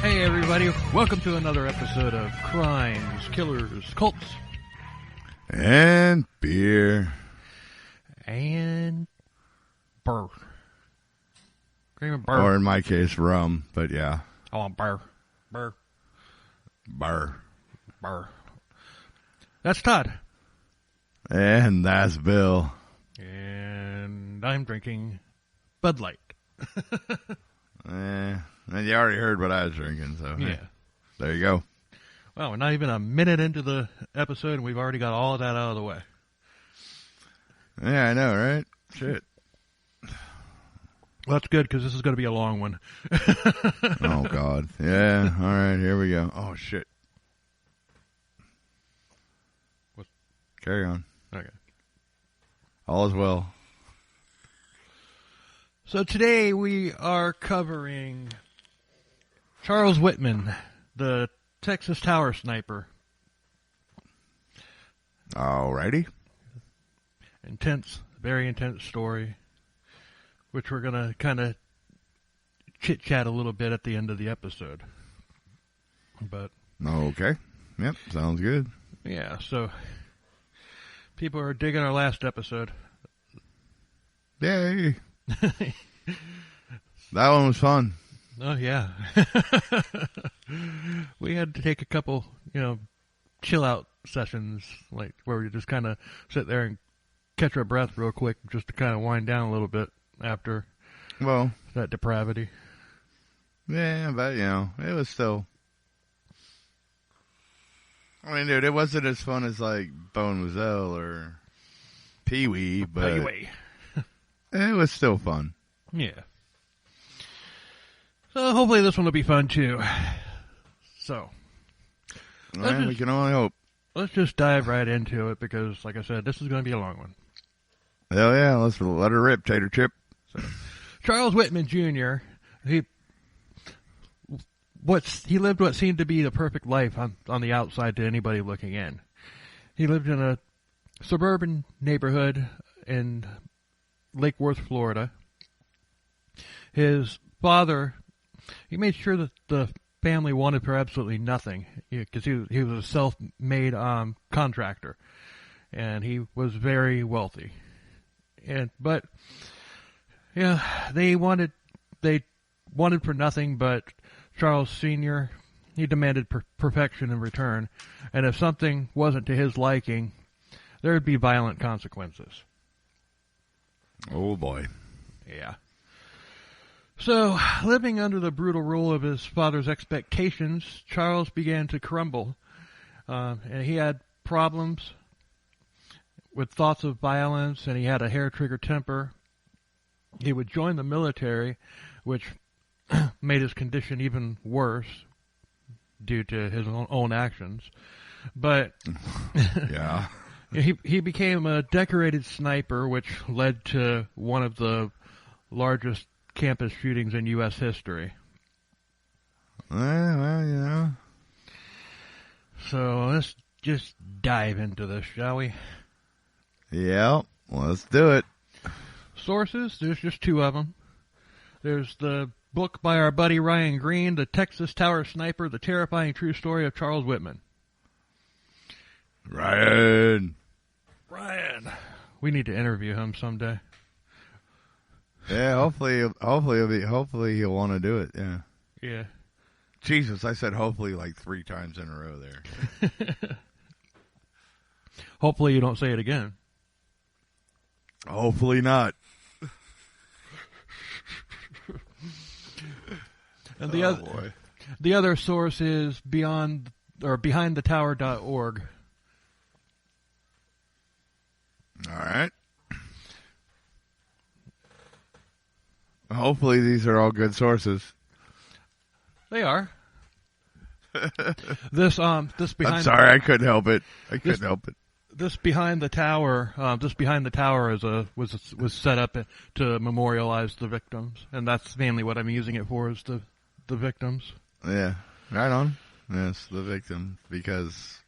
Hey everybody, welcome to another episode of Crimes, Killers, Cults, and beer. And burr. Cream and burr. Or in my case, rum, but yeah. I want burr. Burr. Burr. Burr. That's Todd. And that's Bill. And I'm drinking Bud Light. And you already heard what I was drinking, so Yeah. Hey, there you go. Well, we're not even a minute into the episode, and we've already got all of that out of the way. Yeah, I know, right? Shit. Well, that's good, because this is going to be a long one. Oh, God. Yeah, all right, here we go. Oh, shit. What? Carry on. Okay. All is well. So today we are covering Charles Whitman, the Texas Tower sniper. Alrighty. Intense, very intense story, which we're going to kind of chit-chat a little bit at the end of the episode. But Okay. Yep, sounds good. yeah, so people are digging our last episode. Yay. That one was fun. Oh, yeah. We had to take a couple, chill-out sessions, like where we just kind of sit there and catch our breath real quick just to kind of wind down a little bit after Well, that depravity. yeah, but, it was still... I mean, dude, it wasn't as fun as, like, Bone Mazel or Pee-wee, but Anyway. it was still fun. Yeah. So hopefully this one will be fun too. So Well, we can only hope. let's just dive right into it because, like I said, this is going to be a long one. Hell yeah, let's let her rip, Tater Chip. So, Charles Whitman Jr. He lived what seemed to be the perfect life on the outside to anybody looking in. He lived in a suburban neighborhood in Lake Worth, Florida. His father, he made sure that the family wanted for absolutely nothing because he was a self-made contractor, and he was very wealthy. But they wanted for nothing. But Charles Sr., he demanded perfection in return, and if something wasn't to his liking, there would be violent consequences. Oh boy. Yeah. So, living under the brutal rule of his father's expectations, Charles began to crumble. And he had problems with thoughts of violence, and he had a hair-trigger temper. He would join the military, which made his condition even worse due to his own actions. But Yeah. he became a decorated sniper, which led to one of the largest campus shootings in U.S. history. Well, So let's just dive into this, shall we? Yeah, let's do it. Sources, there's just two of them. There's the book by our buddy Ryan Green, The Texas Tower Sniper, The Terrifying True Story of Charles Whitman. Ryan. We need to interview him someday. Yeah, hopefully he'll want to do it. Yeah. Yeah. Jesus, I said hopefully like 3 times in a row there. Hopefully you don't say it again. Hopefully not. And boy. the other source is behindthetower.org. All right. Hopefully these are all good sources. They are. This behind. I'm sorry, I couldn't help it. This behind the tower. Was set up to memorialize the victims, and that's mainly what I'm using it for. Is the victims. Yeah, right on. Yes, the victim, because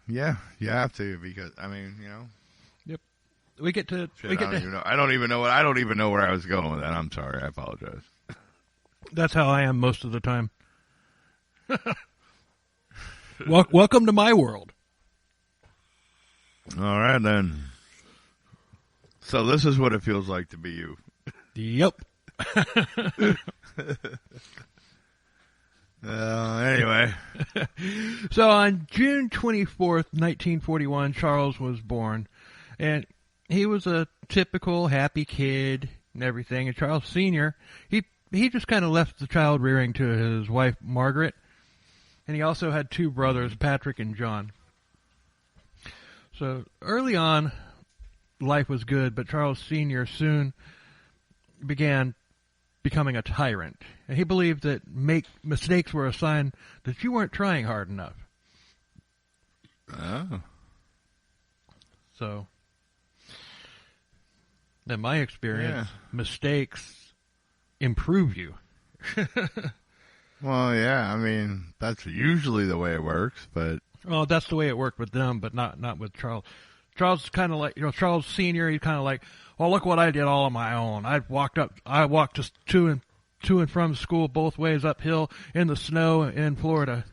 yeah, you have to, because I mean, Yep. We get to. Shit, I don't even know where I was going with that. I'm sorry. I apologize. That's how I am most of the time. Welcome to my world. All right, then. So this is what it feels like to be you. Yep. Anyway. So on June 24th, 1941, Charles was born. And he was a typical happy kid and everything. And Charles Sr., he just kind of left the child rearing to his wife, Margaret. And he also had two brothers, Patrick and John. So early on, life was good, but Charles Sr. soon began becoming a tyrant. And he believed that mistakes were a sign that you weren't trying hard enough. Oh. So, in my experience, mistakes improve you. Well, yeah, I mean, that's usually the way it works, but... Well, that's the way it worked with them, but not with Charles. Charles is kind of like, Charles Sr., he's kind of like, well, look what I did all on my own. I walked just to and from school both ways uphill in the snow in Florida.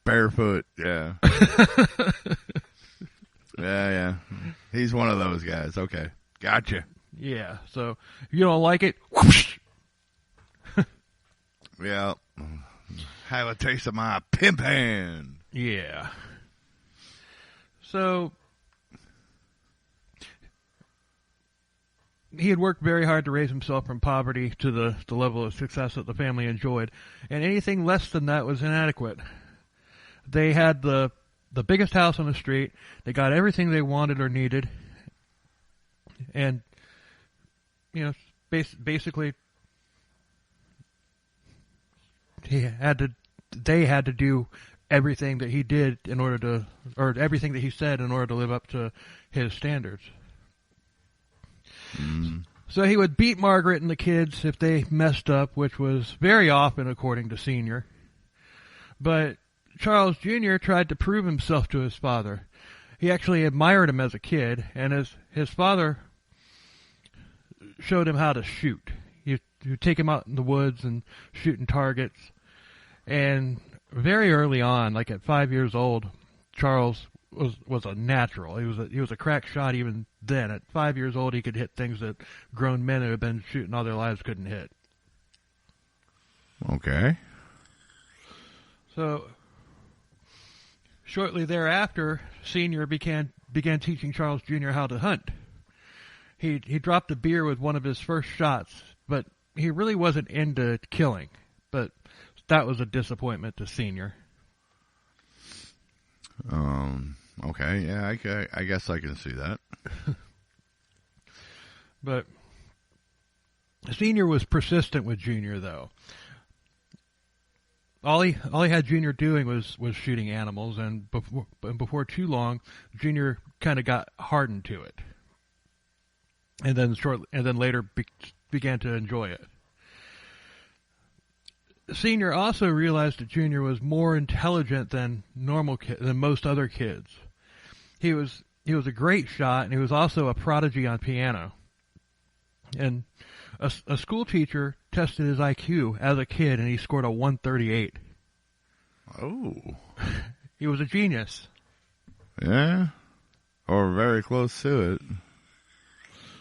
Barefoot, yeah. Yeah. He's one of those guys. Okay. Gotcha. Yeah, so if you don't like it, whoosh. Yeah. Have a taste of my pimp hand. Yeah. So he had worked very hard to raise himself from poverty to the level of success that the family enjoyed, and anything less than that was inadequate. They had the biggest house on the street. They got everything they wanted or needed, and basically they had to do everything that he did or everything that he said in order to live up to his standards. So he would beat Margaret and the kids if they messed up, which was very often, according to Senior. But Charles Jr. tried to prove himself to his father. He actually admired him as a kid, and his father showed him how to shoot. You take him out in the woods and shooting targets. And very early on, like at 5 years old, Charles was a natural. He was a crack shot even then. At 5 years old, he could hit things that grown men who had been shooting all their lives couldn't hit. Okay. So shortly thereafter, Senior began teaching Charles Jr. how to hunt. He dropped a beer with one of his first shots, but he really wasn't into killing. But that was a disappointment to Senior. Okay, yeah, I guess I can see that. But Senior was persistent with Junior, though. All he had Junior doing was shooting animals, and before too long, Junior kind of got hardened to it, and then later began to enjoy it. Senior also realized that Junior was more intelligent than than most other kids. He was a great shot, and he was also a prodigy on piano. And a school teacher tested his IQ as a kid, and he scored a 138. Oh. He was a genius. Yeah. Or very close to it.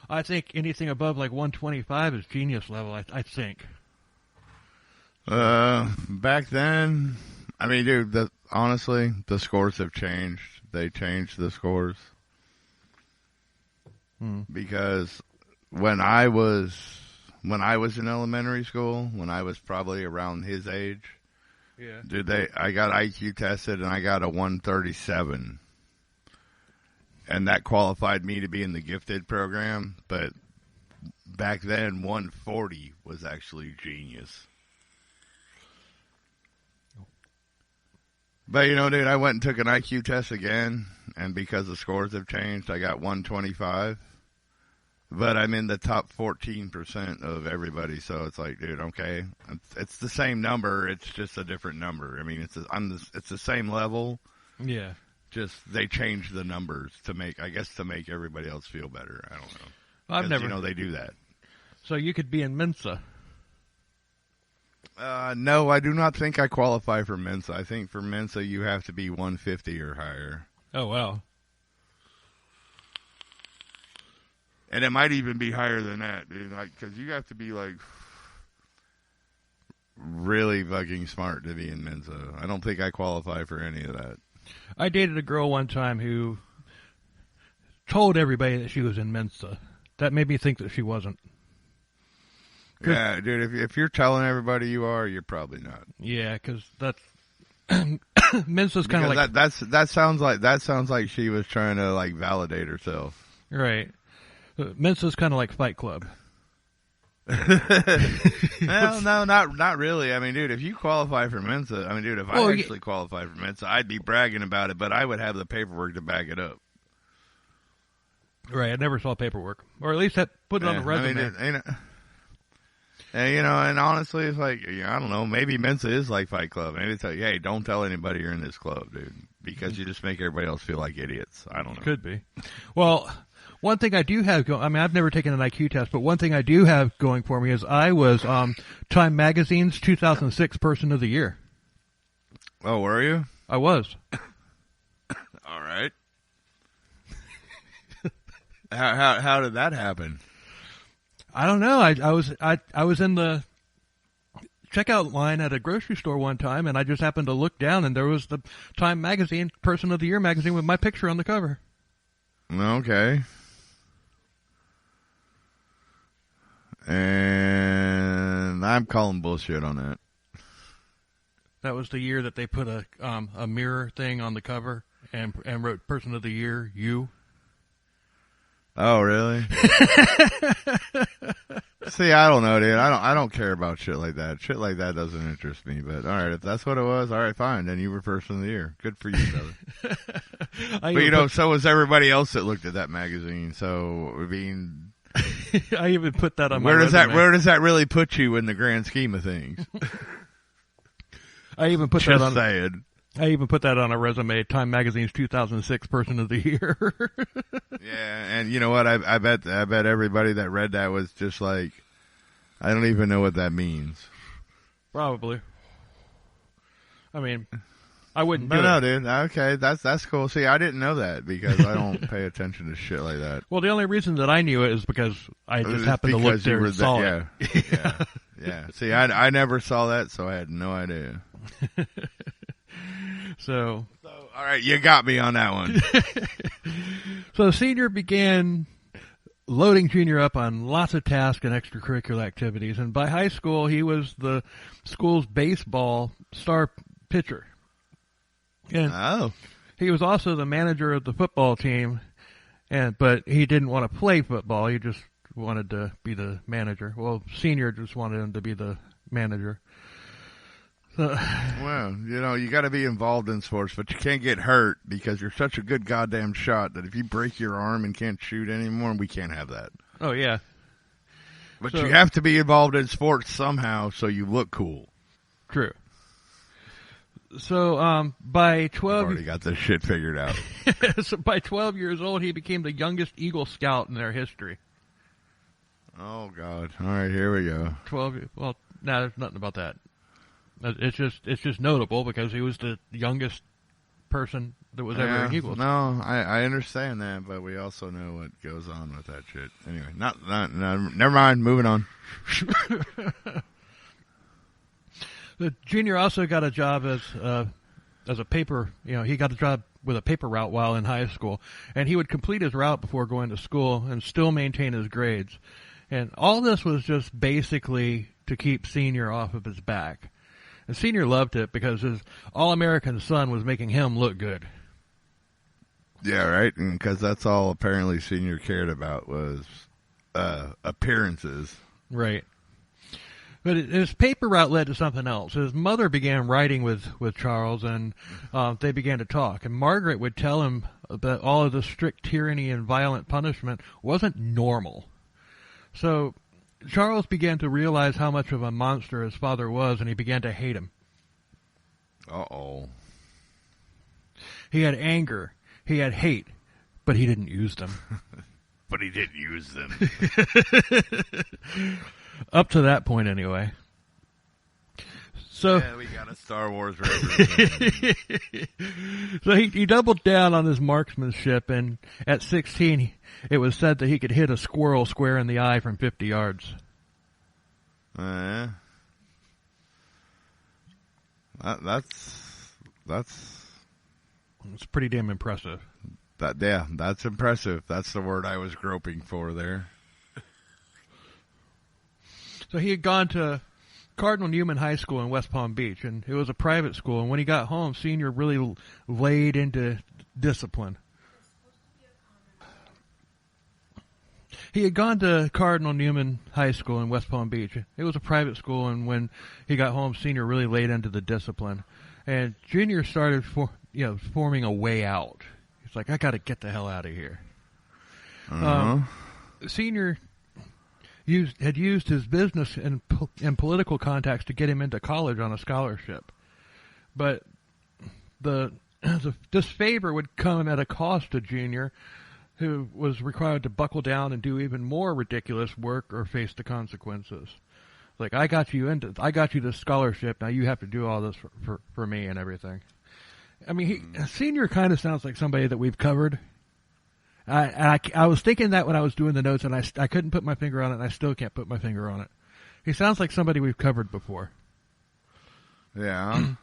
I think anything above like 125 is genius level, I think. Back then, I mean, dude, honestly, the scores have changed. They changed the scores. Because when I was in elementary school, when I was probably around his age, yeah, dude, I got IQ tested and I got a 137. And that qualified me to be in the gifted program, but back then 140 was actually genius. But, dude, I went and took an IQ test again, and because the scores have changed, I got 125. But I'm in the top 14% of everybody, so it's like, dude, okay, it's the same number, it's just a different number. I mean, it's the same level. Yeah. Just they changed the numbers to make everybody else feel better. I don't know. I've never. They do that. So you could be in Mensa. No, I do not think I qualify for Mensa. I think for Mensa you have to be 150 or higher. Oh, wow. And it might even be higher than that, dude. Like, because you have to be, like, really fucking smart to be in Mensa. I don't think I qualify for any of that. I dated a girl one time who told everybody that she was in Mensa. That made me think that she wasn't. Yeah, dude, if you're telling everybody you are, you're probably not. Yeah, because that's... Mensa's kind of like... That sounds like she was trying to, like, validate herself. Right. Mensa's kind of like Fight Club. No, not really. I mean, dude, if you qualify for Mensa, I mean, dude, if I actually qualified for Mensa, I'd be bragging about it, but I would have the paperwork to back it up. Right, I never saw paperwork. Or at least put it on the resume. I mean, and, you know, and honestly, it's like, I don't know, maybe Mensa is like Fight Club. Maybe it's like, hey, don't tell anybody you're in this club, dude, because you just make everybody else feel like idiots. I don't know. Could be. Well... One thing I do have I mean, I've never taken an IQ test, but one thing I do have going for me is I was Time Magazine's 2006 Person of the Year. Oh, were you? I was. All right. How did that happen? I don't know. I was in the checkout line at a grocery store one time, and I just happened to look down, and there was the Time Magazine Person of the Year magazine with my picture on the cover. Okay. And I'm calling bullshit on that. That was the year that they put a mirror thing on the cover and wrote "Person of the Year," you. Oh, really? See, I don't know, dude. I don't care about shit like that. Shit like that doesn't interest me. But all right, if that's what it was, all right, fine. Then you were Person of the Year. Good for you, brother. But you know, so was everybody else that looked at that magazine. So I mean. I even put that on my resume. Where does that really put you in the grand scheme of things? I even put Just that on. saying. I even put that on a resume. Time Magazine's 2006 Person of the Year. Yeah, and you know what? I bet everybody that read that was just like, I don't even know what that means. Probably. I mean, I wouldn't. No, dude. Okay, that's cool. See, I didn't know that because I don't pay attention to shit like that. Well, the only reason that I knew it is because I just happened to look there and saw it. Yeah. See, I never saw that, so I had no idea. So, all right, you got me on that one. So, Senior began loading Junior up on lots of tasks and extracurricular activities, and by high school, he was the school's baseball star pitcher. And he was also the manager of the football team, but he didn't want to play football. He just wanted to be the manager. Well, Senior just wanted him to be the manager. So, well, you know, you got to be involved in sports, but you can't get hurt because you're such a good goddamn shot that if you break your arm and can't shoot anymore, we can't have that. Oh, yeah. But you have to be involved in sports somehow so you look cool. True. So, by 12... I've already got this shit figured out. So by 12 years old, he became the youngest Eagle Scout in their history. Oh, God. All right, here we go. 12... Well, no, there's nothing about that. It's just notable because he was the youngest person that was ever in Eagles. No, I understand that, but we also know what goes on with that shit. Anyway, never mind. Moving on. The Junior also got a job as a paper. You know, he got a job with a paper route while in high school, and he would complete his route before going to school and still maintain his grades. And all this was just basically to keep Senior off of his back. And Senior loved it because his all-American son was making him look good. Yeah, right. Because that's all apparently Senior cared about was appearances. Right. But his paper route led to something else. His mother began writing with Charles, and they began to talk. And Margaret would tell him that all of the strict tyranny and violent punishment wasn't normal. So Charles began to realize how much of a monster his father was, and he began to hate him. Uh-oh. He had anger. He had hate, but he didn't use them. But he didn't use them. Up to that point, anyway. So yeah, we got a Star Wars reference. So he doubled down on his marksmanship, and at 16, it was said that he could hit a squirrel square in the eye from 50 yards. Yeah. That's It's pretty damn impressive. That's impressive. That's the word I was groping for there. So he had gone to Cardinal Newman High School in West Palm Beach, and it was a private school. And when he got home, Senior really laid into discipline. He had gone to Cardinal Newman High School in West Palm Beach. It was a private school, and when he got home, Senior really laid into the discipline. And Junior started forming a way out. He's like, I got to get the hell out of here. Senior had used his business and political contacts to get him into college on a scholarship. But this favor would come at a cost to Junior, who was required to buckle down and do even more ridiculous work or face the consequences. Like, I got you this scholarship, now you have to do all this for me and everything. I mean, Senior kind of sounds like somebody that we've covered. I was thinking that when I was doing the notes, and I couldn't put my finger on it, and I still can't put my finger on it. He sounds like somebody we've covered before. Yeah.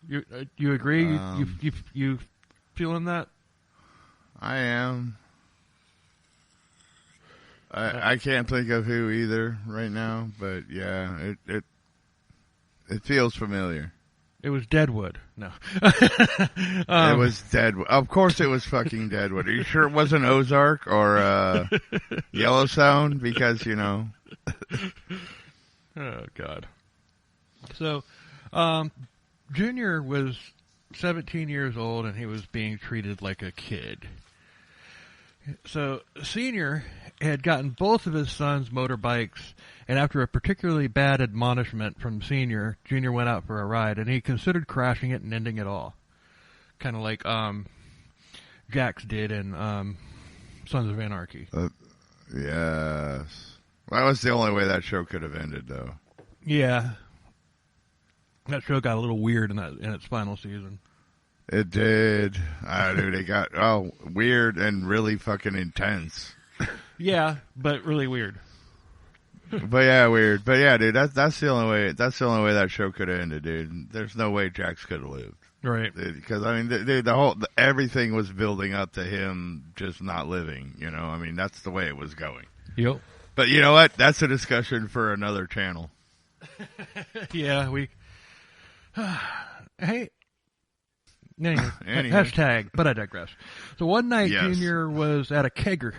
You agree? You feeling that? I am. I can't think of who either right now, but yeah, it feels familiar. It was Deadwood. No. It was Deadwood. Of course it was fucking Deadwood. Are you sure it wasn't Ozark or Yellowstone? Because, Oh, God. So, Junior was 17 years old, and he was being treated like a kid. So, Senior had gotten both of his sons motorbikes, and after a particularly bad admonishment from Senior, Junior went out for a ride, and he considered crashing it and ending it all. Kind of like Jax did in Sons of Anarchy. Yes. That was the only way that show could have ended, though. Yeah. That show got a little weird in its final season. It did. Dude, it got weird and really fucking intense. Yeah, but really weird. But yeah, weird. But yeah, dude, that's the only way. That's the only way that show could have ended, dude. There's no way Jax could have lived, right? Because I mean, everything was building up to him just not living. I mean, that's the way it was going. Yep. But you know what? That's a discussion for another channel. Yeah, we. Hey. Anyway, hashtag, but I digress. So one night, yes. Junior was at a kegger,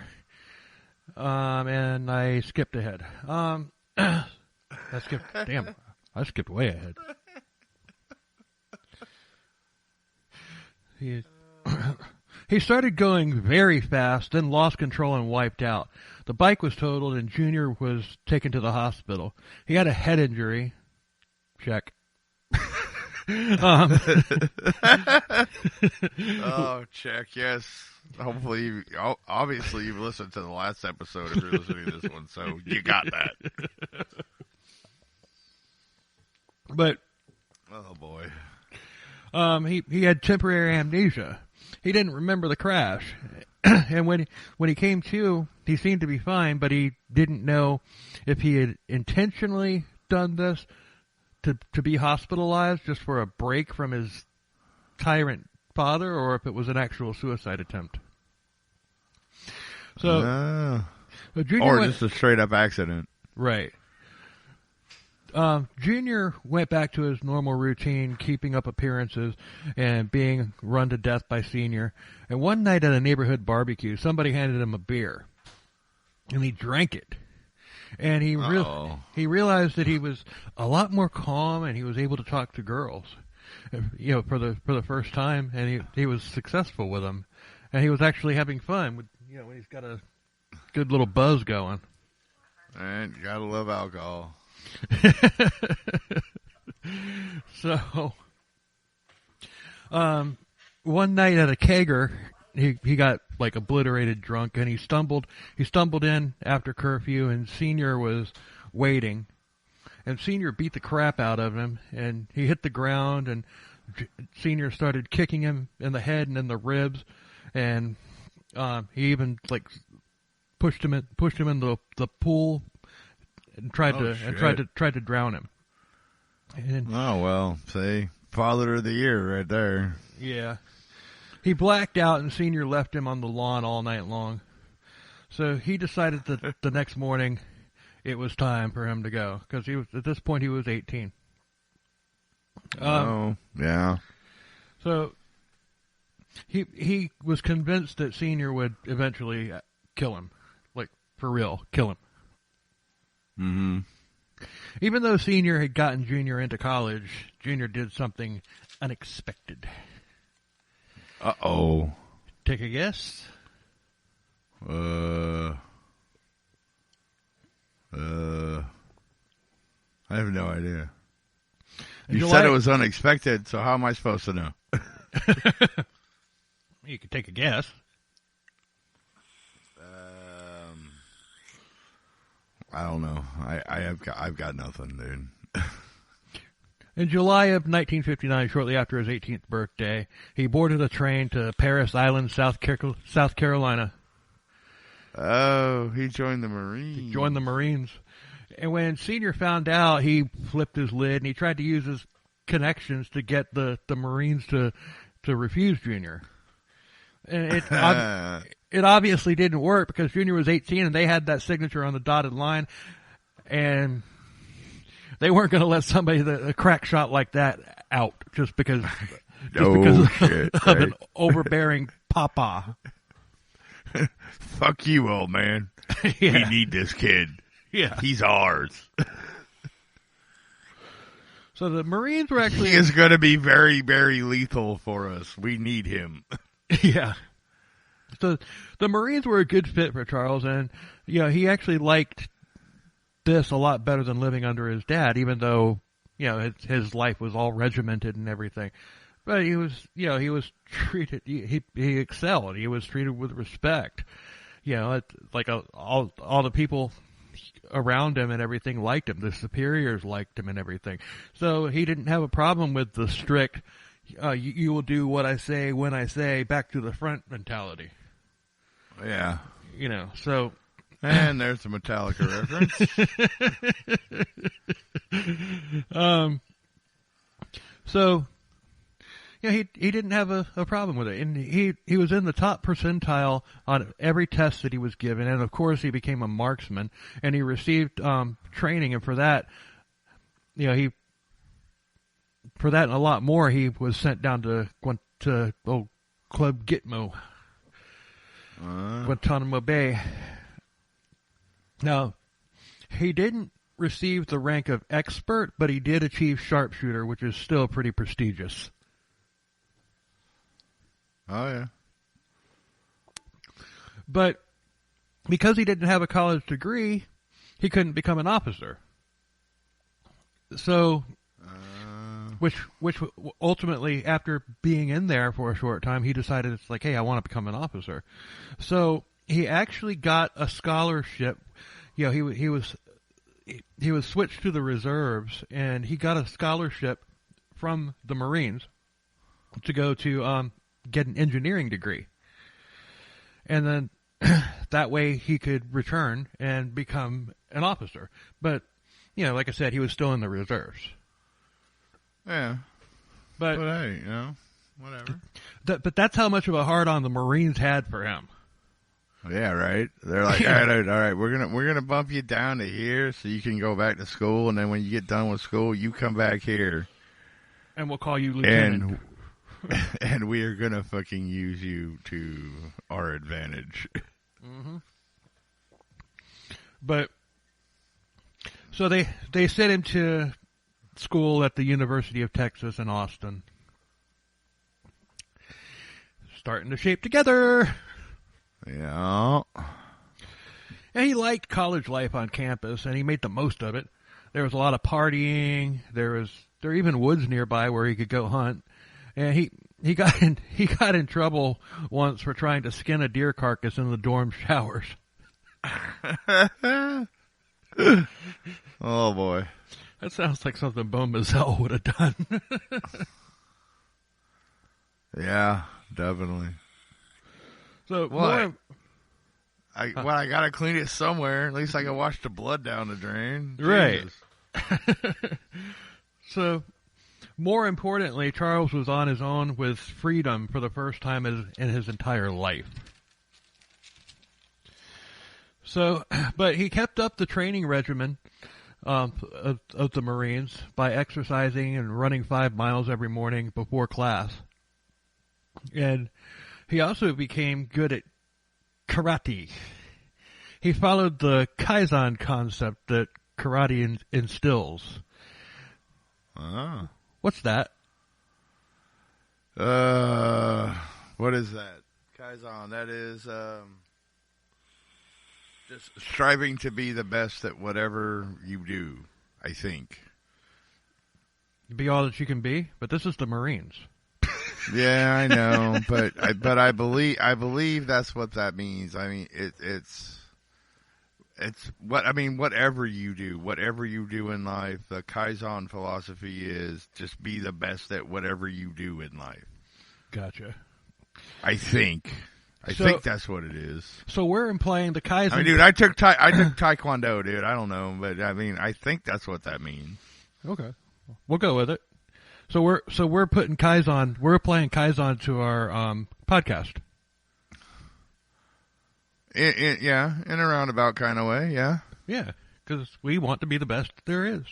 and I skipped ahead. I skipped way ahead. He started going very fast, then lost control and wiped out. The bike was totaled, and Junior was taken to the hospital. He had a head injury. Check. Oh, check, yes. Hopefully, obviously you've listened to the last episode if you're listening to this one, so you got that. But, oh boy. He had temporary amnesia. He didn't remember the crash. And when he came to, he seemed to be fine, but he didn't know if he had intentionally done this to be hospitalized just for a break from his tyrant father, or if it was an actual suicide attempt. So, just a straight up accident. Right. Junior went back to his normal routine, keeping up appearances and being run to death by Senior. And one night at a neighborhood barbecue, somebody handed him a beer, and he drank it. And he realized that he was a lot more calm, and he was able to talk to girls, for the first time, and he was successful with them, and he was actually having fun with, when he's got a good little buzz going. And you gotta love alcohol. So, one night at a kegger, he got like obliterated drunk, and he stumbled in after curfew, and Senior was waiting, and Senior beat the crap out of him, and he hit the ground, and Senior started kicking him in the head and in the ribs, and he even like pushed him in the pool and tried to drown him. And, oh well, see, Father of the Year right there. Yeah, he blacked out, and Senior left him on the lawn all night long. So he decided that the next morning it was time for him to go, because at this point he was 18. Oh, yeah. So he was convinced that Senior would eventually kill him, like for real, kill him. Mm-hmm. Even though Senior had gotten Junior into college, Junior did something unexpected. Uh-oh. Take a guess. I have no idea. You said it was unexpected, so how am I supposed to know? You could take a guess. I don't know. I've got nothing, dude. In July of 1959, shortly after his 18th birthday, he boarded a train to Paris Island, South Carolina. Oh, he joined the Marines. And when Senior found out, he flipped his lid, and he tried to use his connections to get the Marines to refuse Junior. And it obviously didn't work, because Junior was 18 and they had that signature on the dotted line, and they weren't going to let somebody a crack shot like that out just because of an overbearing papa. Fuck you, old man. Yeah. We need this kid. Yeah, he's ours. So the Marines were actually... He is going to be very, very lethal for us. We need him. Yeah. So the Marines were a good fit for Charles, and he actually liked this a lot better than living under his dad, even though his life was all regimented and everything. But he was treated. He excelled. He was treated with respect. Like all the people around him and everything liked him. The superiors liked him and everything. So he didn't have a problem with the strict, you will do what I say when I say, back to the front mentality. Yeah. So. And there's a Metallica reference. So, he didn't have a problem with it. And he was in the top percentile on every test that he was given. And of course he became a marksman, and he received, training. And for that, for that and a lot more, he was sent down to Club Gitmo, Guantanamo Bay. Now, he didn't receive the rank of expert, but he did achieve sharpshooter, which is still pretty prestigious. Oh, yeah. But because he didn't have a college degree, he couldn't become an officer. So, which ultimately, after being in there for a short time, he decided, it's like, hey, I want to become an officer. So he actually got a scholarship. He was switched to the reserves, and he got a scholarship from the Marines to go to get an engineering degree. And then that way he could return and become an officer. But, like I said, he was still in the reserves. Yeah. But hey, whatever. But that's how much of a hard-on the Marines had for him. Yeah, right. They're like, all right, we're gonna bump you down to here so you can go back to school, and then when you get done with school, you come back here, and we'll call you lieutenant. And we are gonna fucking use you to our advantage. Mm-hmm. But so they sent him to school at the University of Texas in Austin. Starting to shape together. Yeah. And he liked college life on campus, and he made the most of it. There was a lot of partying. There were even woods nearby where he could go hunt. And he got in trouble once for trying to skin a deer carcass in the dorm showers. Oh boy. That sounds like something Bone Mazel would have done. Yeah, definitely. So, what? I gotta clean it somewhere. At least I can wash the blood down the drain. Right. So, more importantly, Charles was on his own with freedom for the first time in his entire life. So, but he kept up the training regimen of the Marines by exercising and running 5 miles every morning before class. And he also became good at karate. He followed the Kaizen concept that karate instills. Ah. What's that? What is that? Kaizen. That is just striving to be the best at whatever you do, I think. Be all that you can be, but this is the Marines. Yeah, I know, but I believe that's what that means. I mean, it's whatever you do in life, the Kaizen philosophy is just be the best at whatever you do in life. Gotcha. I think that's what it is. So we're implying the Kaizen. I mean, dude, I took Taekwondo, dude. I don't know, but I mean, I think that's what that means. Okay, we'll go with it. So we're putting Kaizen. We're applying Kaizen to our podcast. Yeah, in a roundabout kind of way. Yeah. Yeah, because we want to be the best there is.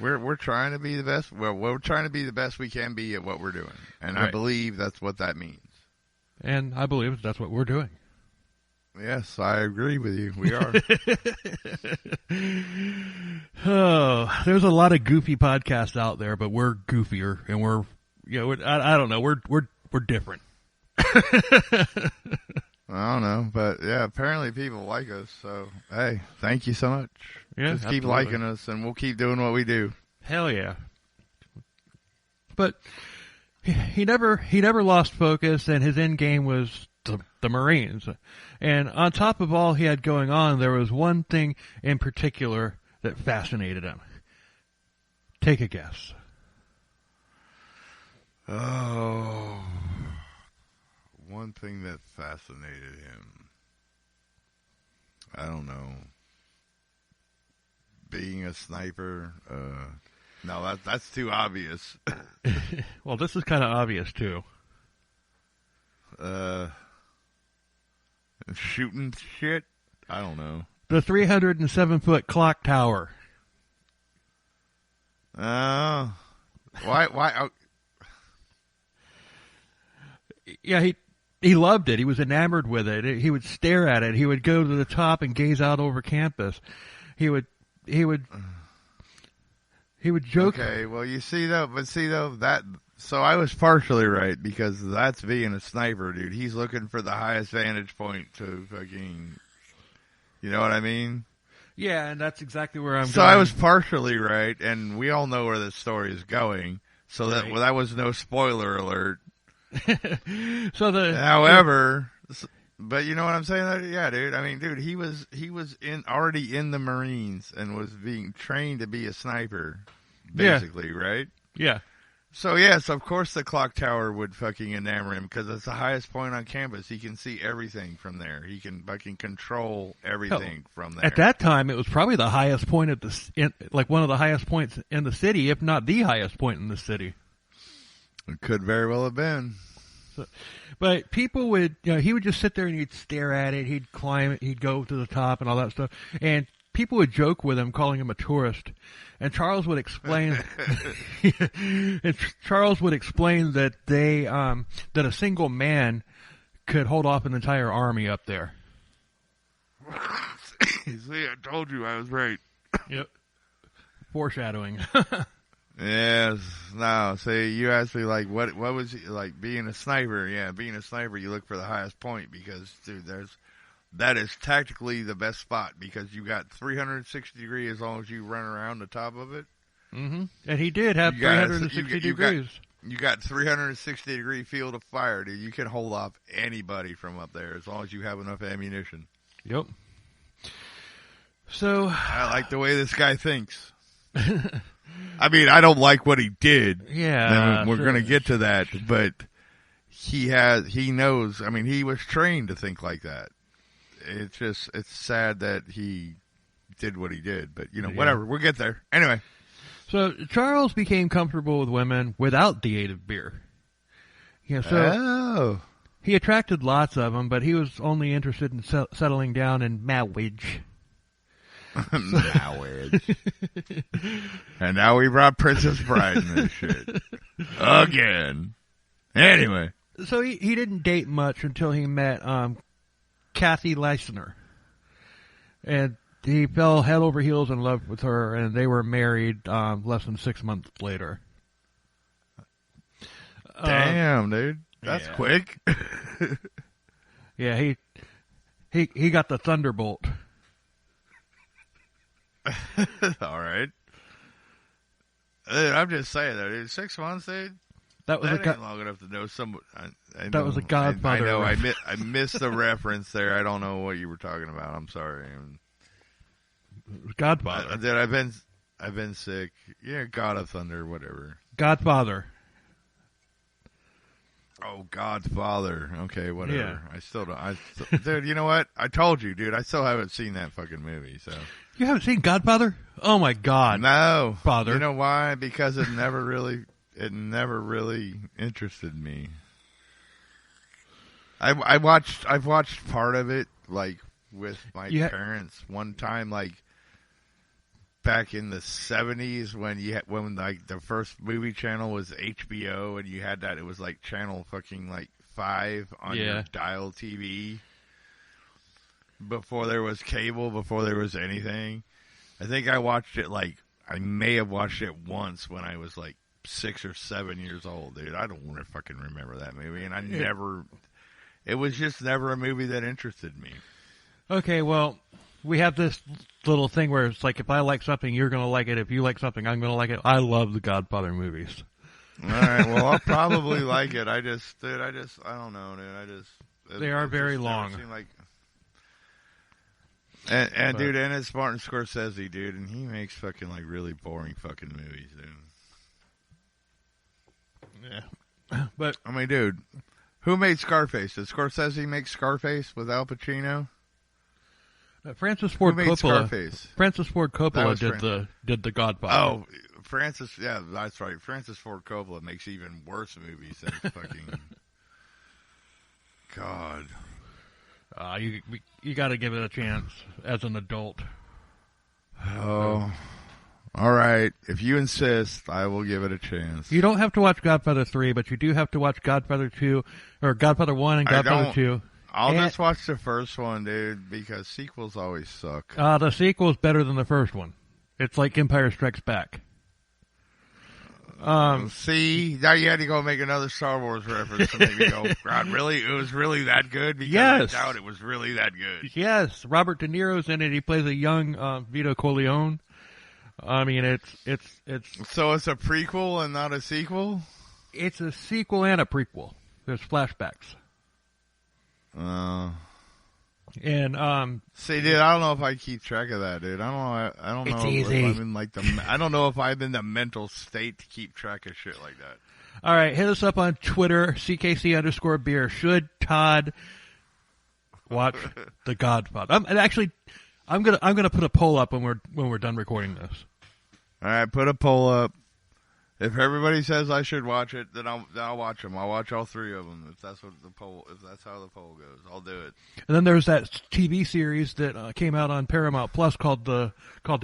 We're trying to be the best. Well, we're trying to be the best we can be at what we're doing, and right. I believe that's what that means. And I believe that's what we're doing. Yes, I agree with you. We are. Oh, there's a lot of goofy podcasts out there, but we're goofier, and I don't know, we're different. I don't know, but yeah, apparently people like us. So hey, thank you so much. Yeah, just keep liking us, and we'll keep doing what we do. Hell yeah! But he never lost focus, and his end game was the Marines. And on top of all he had going on, there was one thing in particular that fascinated him. Take a guess. Oh, one thing that fascinated him. I don't know. Being a sniper. No, that's too obvious. Well, this is kind of obvious too. Shooting shit? I don't know. The 307-foot clock tower. Why? Oh. Yeah, he loved it. He was enamored with it. He would stare at it. He would go to the top and gaze out over campus. He would joke. Okay, well, so I was partially right, because that's being a sniper, dude. He's looking for the highest vantage point to fucking, you know what I mean? Yeah, and that's exactly where I'm going. So I was partially right, and we all know where this story is going. So right. That was no spoiler alert. However, but you know what I'm saying? Yeah, dude. I mean, dude, he was already in the Marines and was being trained to be a sniper, basically, right? Yeah. So yes, of course the clock tower would fucking enamor him, because it's the highest point on campus. He can see everything from there. He can fucking control everything from there. At that time, it was probably the highest point one of the highest points in the city, if not the highest point in the city. It could very well have been. So, but people would, he would just sit there and he'd stare at it. He'd climb it. He'd go to the top and all that stuff. And people would joke with him, calling him a tourist. And Charles would explain, that that a single man could hold off an entire army up there. See, I told you I was right. Yep. Foreshadowing. Yes. No. See, you asked me like, what was like being a sniper? Yeah, being a sniper, you look for the highest point, because, dude, that is tactically the best spot, because you got 360 degrees as long as you run around the top of it. Mm-hmm. And he did have 360 degrees. You got 360 degree field of fire, dude. You can hold off anybody from up there as long as you have enough ammunition. Yep. So I like the way this guy thinks. I mean, I don't like what he did. Yeah. And we're going to get to that, but he knows. I mean, he was trained to think like that. It's sad that he did what he did, but whatever. We'll get there. Anyway. So Charles became comfortable with women without the aid of beer. He attracted lots of them, but he was only interested in settling down in marriage. Marriage. And now we brought Princess Bride in this shit. Again. Anyway. So he didn't date much until he met Kathy Leisner. And he fell head over heels in love with her, and they were married less than 6 months later. Damn, dude. That's quick. Yeah, he got the thunderbolt. All right. I'm just saying that, dude. 6 months, dude. That ain't long enough to know some. That was a Godfather. I know. I missed the reference there. I don't know what you were talking about. I'm sorry. Godfather. Dude, I've been sick. Yeah, God of Thunder, whatever. Godfather. Oh, Godfather. Okay, whatever. Yeah. I still don't. Dude, you know what? I told you, dude. I still haven't seen that fucking movie. So you haven't seen Godfather? Oh my God. No. Father. You know why? Because it never really interested me. I've watched part of it like with my parents one time, like back in the 70s when like the first movie channel was HBO, and you had that. It was like channel fucking like 5 on your dial TV. Before there was cable, before there was anything. I think I watched it I may have watched it once when I was like 6 or 7 years old, dude. I don't fucking remember that movie, and it was just never a movie that interested me. Okay, well, we have this little thing where it's like, if I like something, you're going to like it. If you like something, I'm going to like it. I love the Godfather movies. All right, well, I'll probably like it. I don't know, dude. They are very long. Dude, and it's Martin Scorsese, dude, and he makes fucking like really boring fucking movies, dude. Yeah. But I mean, dude, who made Scarface? Did Scorsese make Scarface with Al Pacino? Francis Ford Coppola. Scarface? Francis Ford Coppola did the Godfather. Oh, yeah, that's right. Francis Ford Coppola makes even worse movies than fucking God. You got to give it a chance as an adult. Oh, all right. If you insist, I will give it a chance. You don't have to watch Godfather 3, but you do have to watch Godfather 2, or Godfather 1 and Godfather 2. I'll just watch the first one, dude, because sequels always suck. The sequel's better than the first one. It's like Empire Strikes Back. See, now you had to go make another Star Wars reference to make me go, God, really? It was really that good? Because yes. I doubt it was really that good. Yes. Robert De Niro's in it. He plays a young Vito Corleone. I mean, it's So it's a prequel and not a sequel? It's a sequel and a prequel. There's flashbacks. And see, dude, I don't know if I keep track of that, dude. I don't know. It's easy. If I'm in I don't know if I'm in the mental state to keep track of shit like that. All right, hit us up on Twitter, CKC_beer. Should Todd watch The Godfather? I'm gonna put a poll up when we're done recording this. All right, put a poll up. If everybody says I should watch it, then I'll watch them. I'll watch all 3 of them. If that's how the poll goes, I'll do it. And then there's that TV series that came out on Paramount Plus called The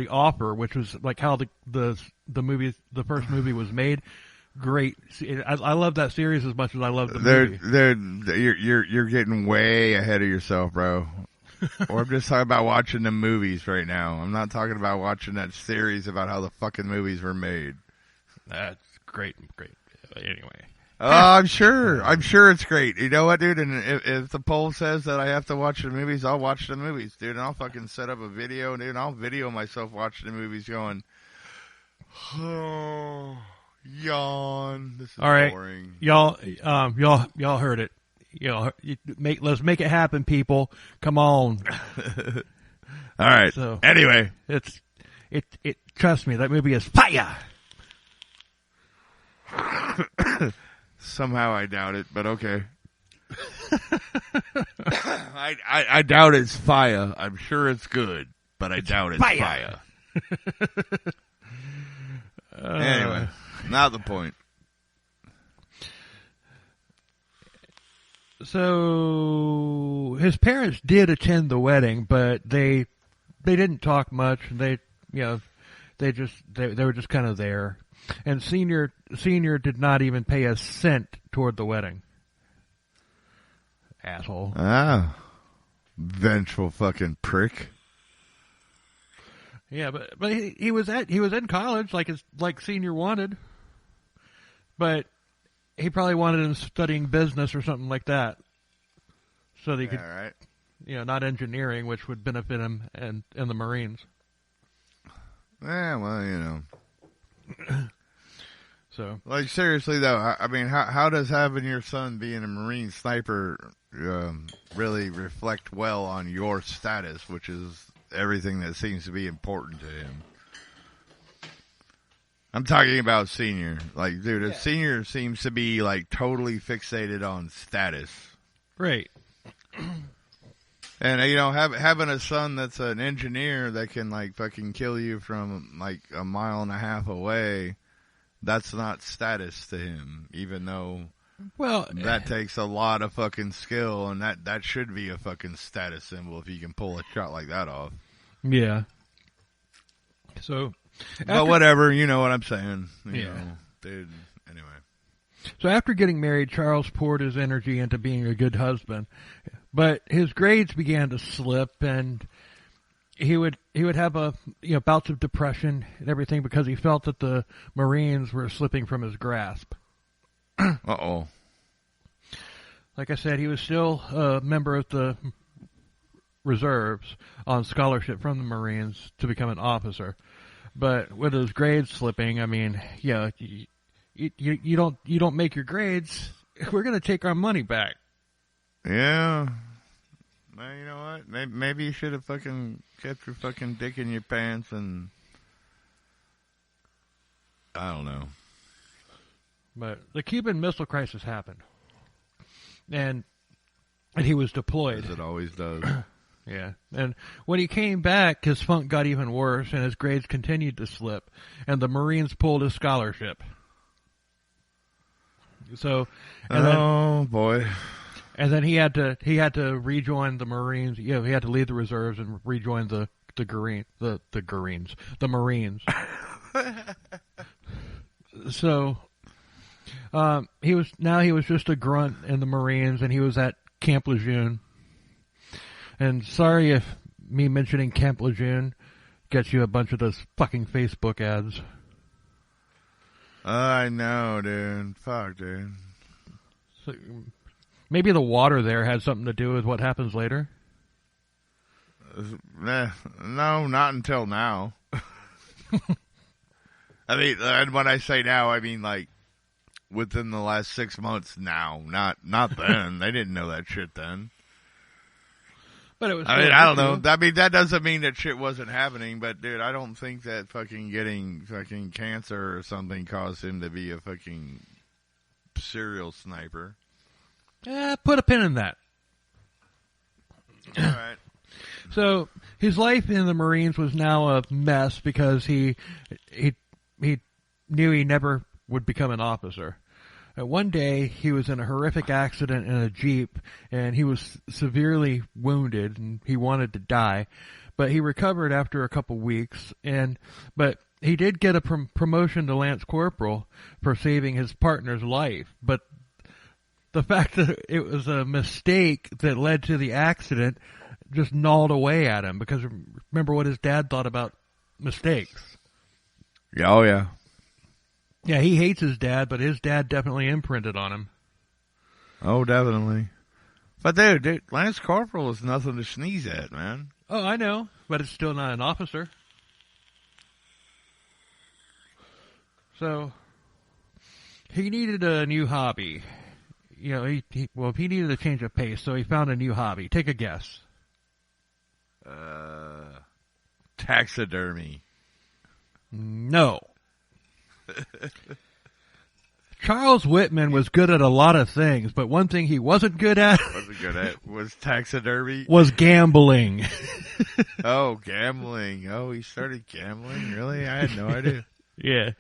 Offer, which was like how the first movie was made. Great. I love that series as much as I love the movie. You're getting way ahead of yourself, bro. Or I'm just talking about watching the movies right now. I'm not talking about watching that series about how the fucking movies were made. That's great. Anyway. I'm sure it's great. You know what, dude? And if the poll says that I have to watch the movies, I'll watch the movies, dude. And I'll fucking set up a video, dude. And I'll video myself watching the movies going, oh, yawn. This is all right. boring. Y'all heard it. Let's make it happen, people. Come on. All right. So anyway, Trust me, that movie is fire. Somehow I doubt it, but okay. I doubt it's fire. I'm sure it's good, but I doubt it's fire. Anyway, not the point. So his parents did attend the wedding, but they didn't talk much. They were just kind of there. And senior did not even pay a cent toward the wedding. Asshole. Ah, vengeful fucking prick. Yeah, but he was in college like senior wanted, but he probably wanted him studying business or something like that, so that he could, right. Not engineering, which would benefit him in the Marines. Yeah, well, So, like, seriously though, I mean, how does having your son being a Marine sniper really reflect well on your status, which is everything that seems to be important to him? I'm talking about senior. Like, dude, a senior seems to be, like, totally fixated on status. Right. And, having a son that's an engineer that can, like, fucking kill you from, like, a mile and a half away, that's not status to him, even though that takes a lot of fucking skill, and that should be a fucking status symbol if you can pull a shot like that off. Yeah. So... But whatever, you know what I'm saying. You know, dude, anyway. So after getting married, Charles poured his energy into being a good husband. But his grades began to slip, and he would have bouts of depression and everything because he felt that the Marines were slipping from his grasp. Uh-oh. Like I said, he was still a member of the reserves on scholarship from the Marines to become an officer. But with his grades slipping, I mean, you don't make your grades, we're going to take our money back. Yeah. Well, you know what? Maybe you should have fucking kept your fucking dick in your pants and... I don't know. But the Cuban Missile Crisis happened. And he was deployed. As it always does. Yeah. And when he came back, his funk got even worse, and his grades continued to slip. And the Marines pulled his scholarship. So... boy. And then he had to rejoin the Marines. He had to leave the reserves and rejoin the Marines. So he was just a grunt in the Marines, and he was at Camp Lejeune. And sorry if me mentioning Camp Lejeune gets you a bunch of those fucking Facebook ads. I know, dude. Fuck, dude. So, maybe the water there had something to do with what happens later? No, not until now. I mean, and when I say now, I mean like within the last 6 months now, not then. They didn't know that shit then. But it was. I don't know. I mean, that doesn't mean that shit wasn't happening, but dude, I don't think that fucking getting fucking cancer or something caused him to be a fucking serial sniper. Put a pin in that. All right. So his life in the Marines was now a mess because he knew he never would become an officer. One day he was in a horrific accident in a Jeep, and he was severely wounded, and he wanted to die, but he recovered after a couple weeks. But he did get a promotion to Lance Corporal for saving his partner's life. But the fact that it was a mistake that led to the accident just gnawed away at him, because remember what his dad thought about mistakes. Yeah, oh yeah. Yeah, he hates his dad, but his dad definitely imprinted on him. Oh, definitely. But dude, Lance Corporal is nothing to sneeze at, man. Oh, I know, but it's still not an officer. So, he needed a new hobby. He needed a change of pace, so he found a new hobby. Take a guess. Taxidermy. No. Charles Whitman was good at a lot of things, but one thing he wasn't good at was taxidermy. Was gambling. Oh, gambling. Oh, he started gambling? Really? I had no idea. Yeah.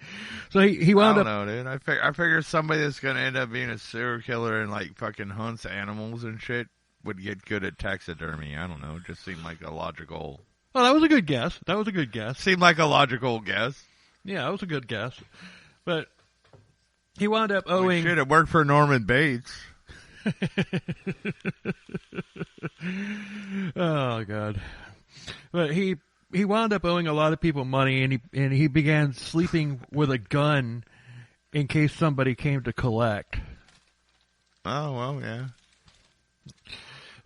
So he wound up... I don't know, dude. I figure somebody that's going to end up being a serial killer and, like, fucking hunts animals and shit would get good at taxidermy. I don't know. It just seemed like a logical... Oh, that was a good guess. Seemed like a logical guess. Yeah, that was a good guess. But he wound up owing... Shit, it worked for Norman Bates. Oh, God. But he wound up owing a lot of people money, and he began sleeping with a gun in case somebody came to collect. Oh, well, yeah.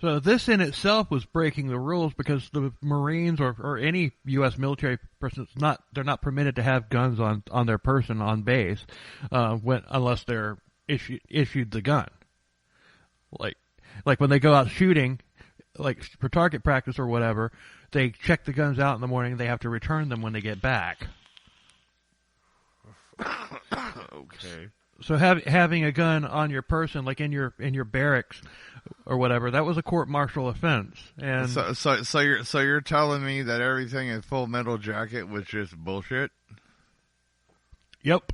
So this in itself was breaking the rules because the Marines or any U.S. military person, they're not permitted to have guns on their person on base unless they're issued the gun. Like when they go out shooting, like for target practice or whatever, they check the guns out in the morning. They have to return them when they get back. Okay. So having a gun on your person, like in your barracks or whatever, that was a court-martial offense. And so you're telling me that everything in Full Metal Jacket was just bullshit? Yep.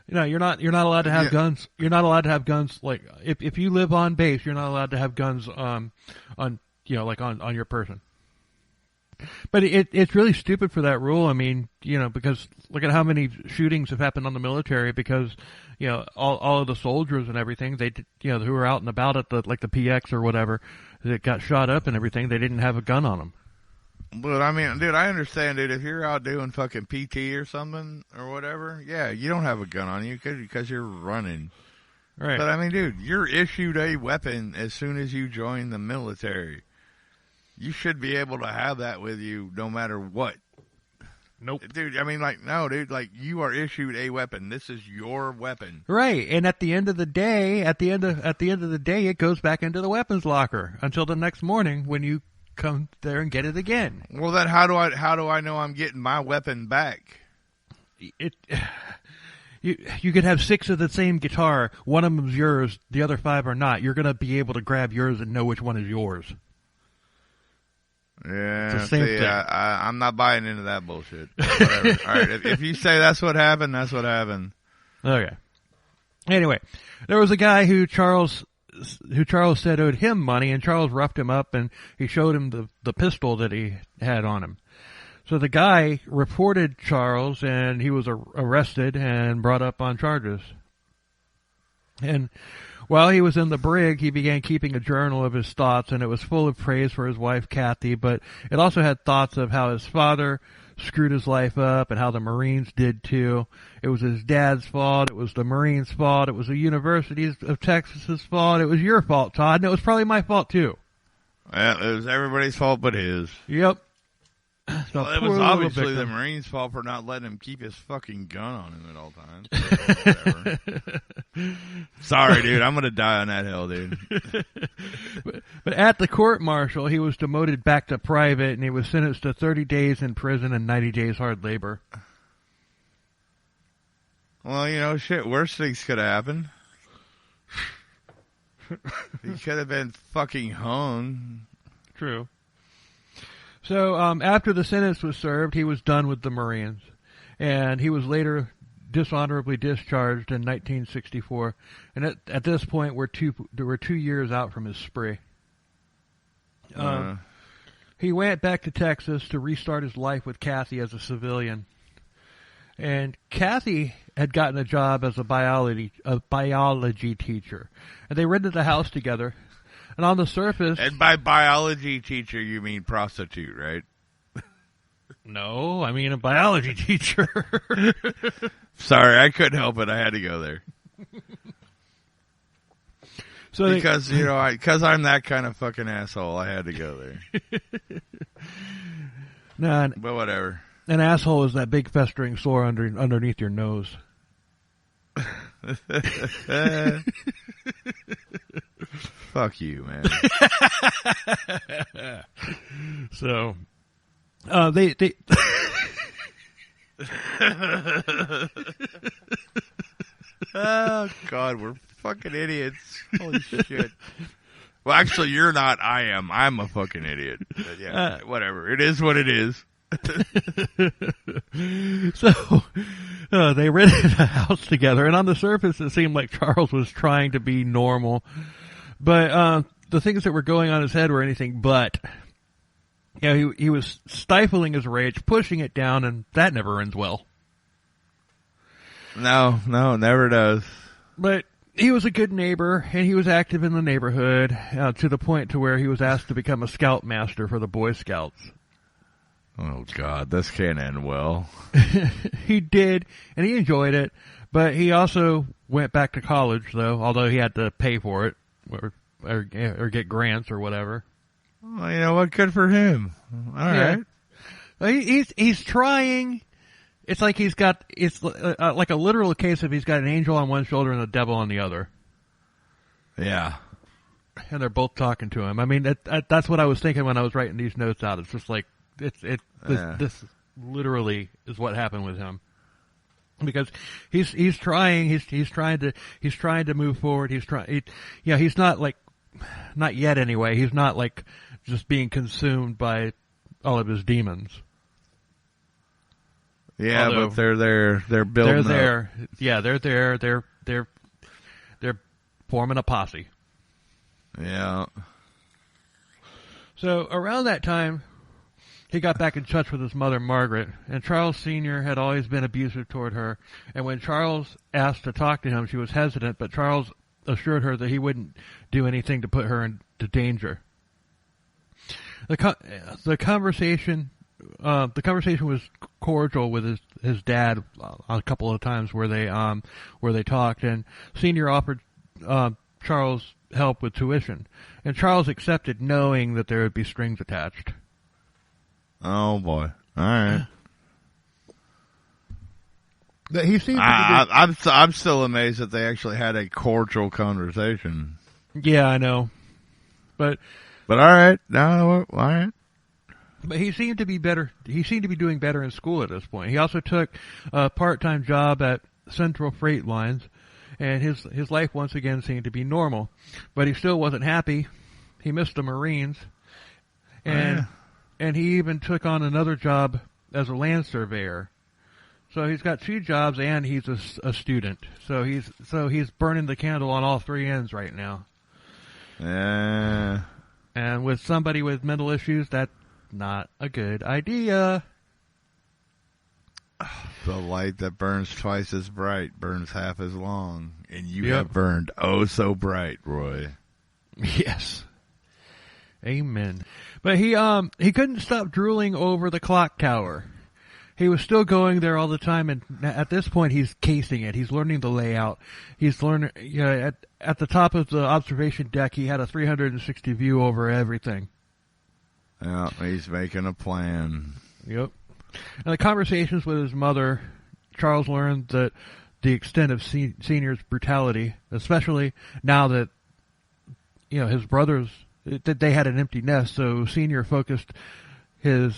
You're not allowed to have guns. You're not allowed to have guns. Like if you live on base, you're not allowed to have guns on your person. But it's really stupid for that rule. I mean, because look at how many shootings have happened on the military because, all of the soldiers and everything, they, who were out and about at the PX or whatever, that got shot up and everything, they didn't have a gun on them. But I mean, dude, I understand, dude, if you're out doing fucking PT or something or whatever, yeah, you don't have a gun on you because you're running. Right. But I mean, dude, you're issued a weapon as soon as you join the military. You should be able to have that with you no matter what. Nope. Dude, I mean, no, dude, you are issued a weapon. This is your weapon. Right. And at the end of the day, it goes back into the weapons locker until the next morning when you come there and get it again. Well, then how do I know I'm getting my weapon back? You could have 6 of the same guitar. One of them's yours. The other 5 are not. You're going to be able to grab yours and know which one is yours. Yeah, it's the same thing. I'm not buying into that bullshit. Whatever. All right, if you say that's what happened, that's what happened. Okay. Anyway, there was a guy who Charles said owed him money, and Charles roughed him up, and he showed him the pistol that he had on him. So the guy reported Charles, and he was arrested and brought up on charges. And while he was in the brig, he began keeping a journal of his thoughts, and it was full of praise for his wife, Kathy, but it also had thoughts of how his father screwed his life up and how the Marines did too. It was his dad's fault. It was the Marines' fault. It was the University of Texas's fault. It was your fault, Todd, and it was probably my fault too. Well, it was everybody's fault but his. Yep. Well, it was obviously the Marines' fault for not letting him keep his fucking gun on him at all times. Whatever. Sorry, dude. I'm going to die on that hill, dude. But at the court-martial, he was demoted back to private, and he was sentenced to 30 days in prison and 90 days hard labor. Well, shit, worse things could have happened. He could have been fucking hung. True. So after the sentence was served, he was done with the Marines, and he was later dishonorably discharged in 1964. And at this point, we're 2 years out from his spree. He went back to Texas to restart his life with Kathy as a civilian, and Kathy had gotten a job as a biology teacher, and they rented a house together. And on the surface... And by biology teacher, you mean prostitute, right? No, I mean a biology teacher. Sorry, I couldn't help it. I had to go there. Because I'm that kind of fucking asshole, I had to go there. But whatever. An asshole is that big festering sore underneath your nose. Fuck you, man. So, They Oh, God, we're fucking idiots. Holy shit. Well, actually, you're not. I am. I'm a fucking idiot. But yeah, whatever. It is what it is. So they rented a house together, and on the surface it seemed like Charles was trying to be normal, but the things that were going on in his head were anything but. You know, he was stifling his rage, pushing it down, and that never ends well. No, it never does. But he was a good neighbor, and he was active in the neighborhood to the point to where he was asked to become a scoutmaster for the Boy Scouts. Oh, God, this can't end well. He did, and he enjoyed it, but he also went back to college, though, although he had to pay for it or get grants or whatever. Well, you know what? Good for him. All right. He's trying. It's like it's like a literal case of he's got an angel on one shoulder and the devil on the other. Yeah. And they're both talking to him. I mean, that's what I was thinking when I was writing these notes out. It's just like, this literally is what happened with him. Because he's trying to move forward. He's not like, not yet anyway. He's not like just being consumed by all of his demons. Yeah, although, but they're there. They're building. They're there. Yeah, they're there. They're forming a posse. Yeah. So around that time, he got back in touch with his mother, Margaret, and Charles Sr. had always been abusive toward her. And when Charles asked to talk to him, she was hesitant, but Charles assured her that he wouldn't do anything to put her into danger. The conversation was cordial with his dad a couple of times where they talked, and Senior offered Charles help with tuition, and Charles accepted, knowing that there would be strings attached. Oh boy! All right. But he seemed. I'm still amazed that they actually had a cordial conversation. Yeah, I know, but all right, no, all right. But he seemed to be better. He seemed to be doing better in school at this point. He also took a part-time job at Central Freight Lines, and his life once again seemed to be normal. But he still wasn't happy. He missed the Marines, and he even took on another job as a land surveyor. So he's got two jobs, and he's a student. So he's burning the candle on all three ends right now. And with somebody with mental issues, that's not a good idea. The light that burns twice as bright burns half as long, and you have burned oh so bright, Roy. Yes. Amen. But he couldn't stop drooling over the clock tower. He was still going there all the time, and at this point he's casing it. He's learning the layout. He's learning, at the top of the observation deck, he had a 360 view over everything. Yeah, he's making a plan. Yep. In the conversations with his mother, Charles learned that the extent of Senior's brutality, especially now that, his brothers, they had an empty nest, so Senior focused his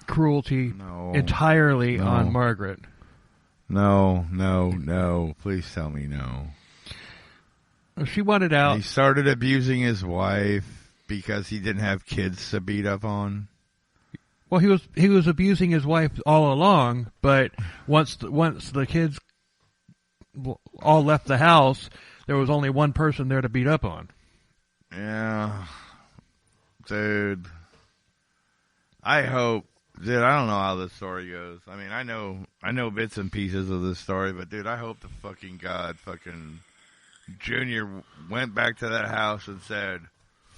cruelty entirely on Margaret. No. Please tell me no. She wanted out. He started abusing his wife because he didn't have kids to beat up on. Well, he was abusing his wife all along, but once the kids all left the house, there was only one person there to beat up on. Yeah, dude. I don't know how this story goes. I mean, I know bits and pieces of this story, but dude, I hope to fucking God, Junior went back to that house and said,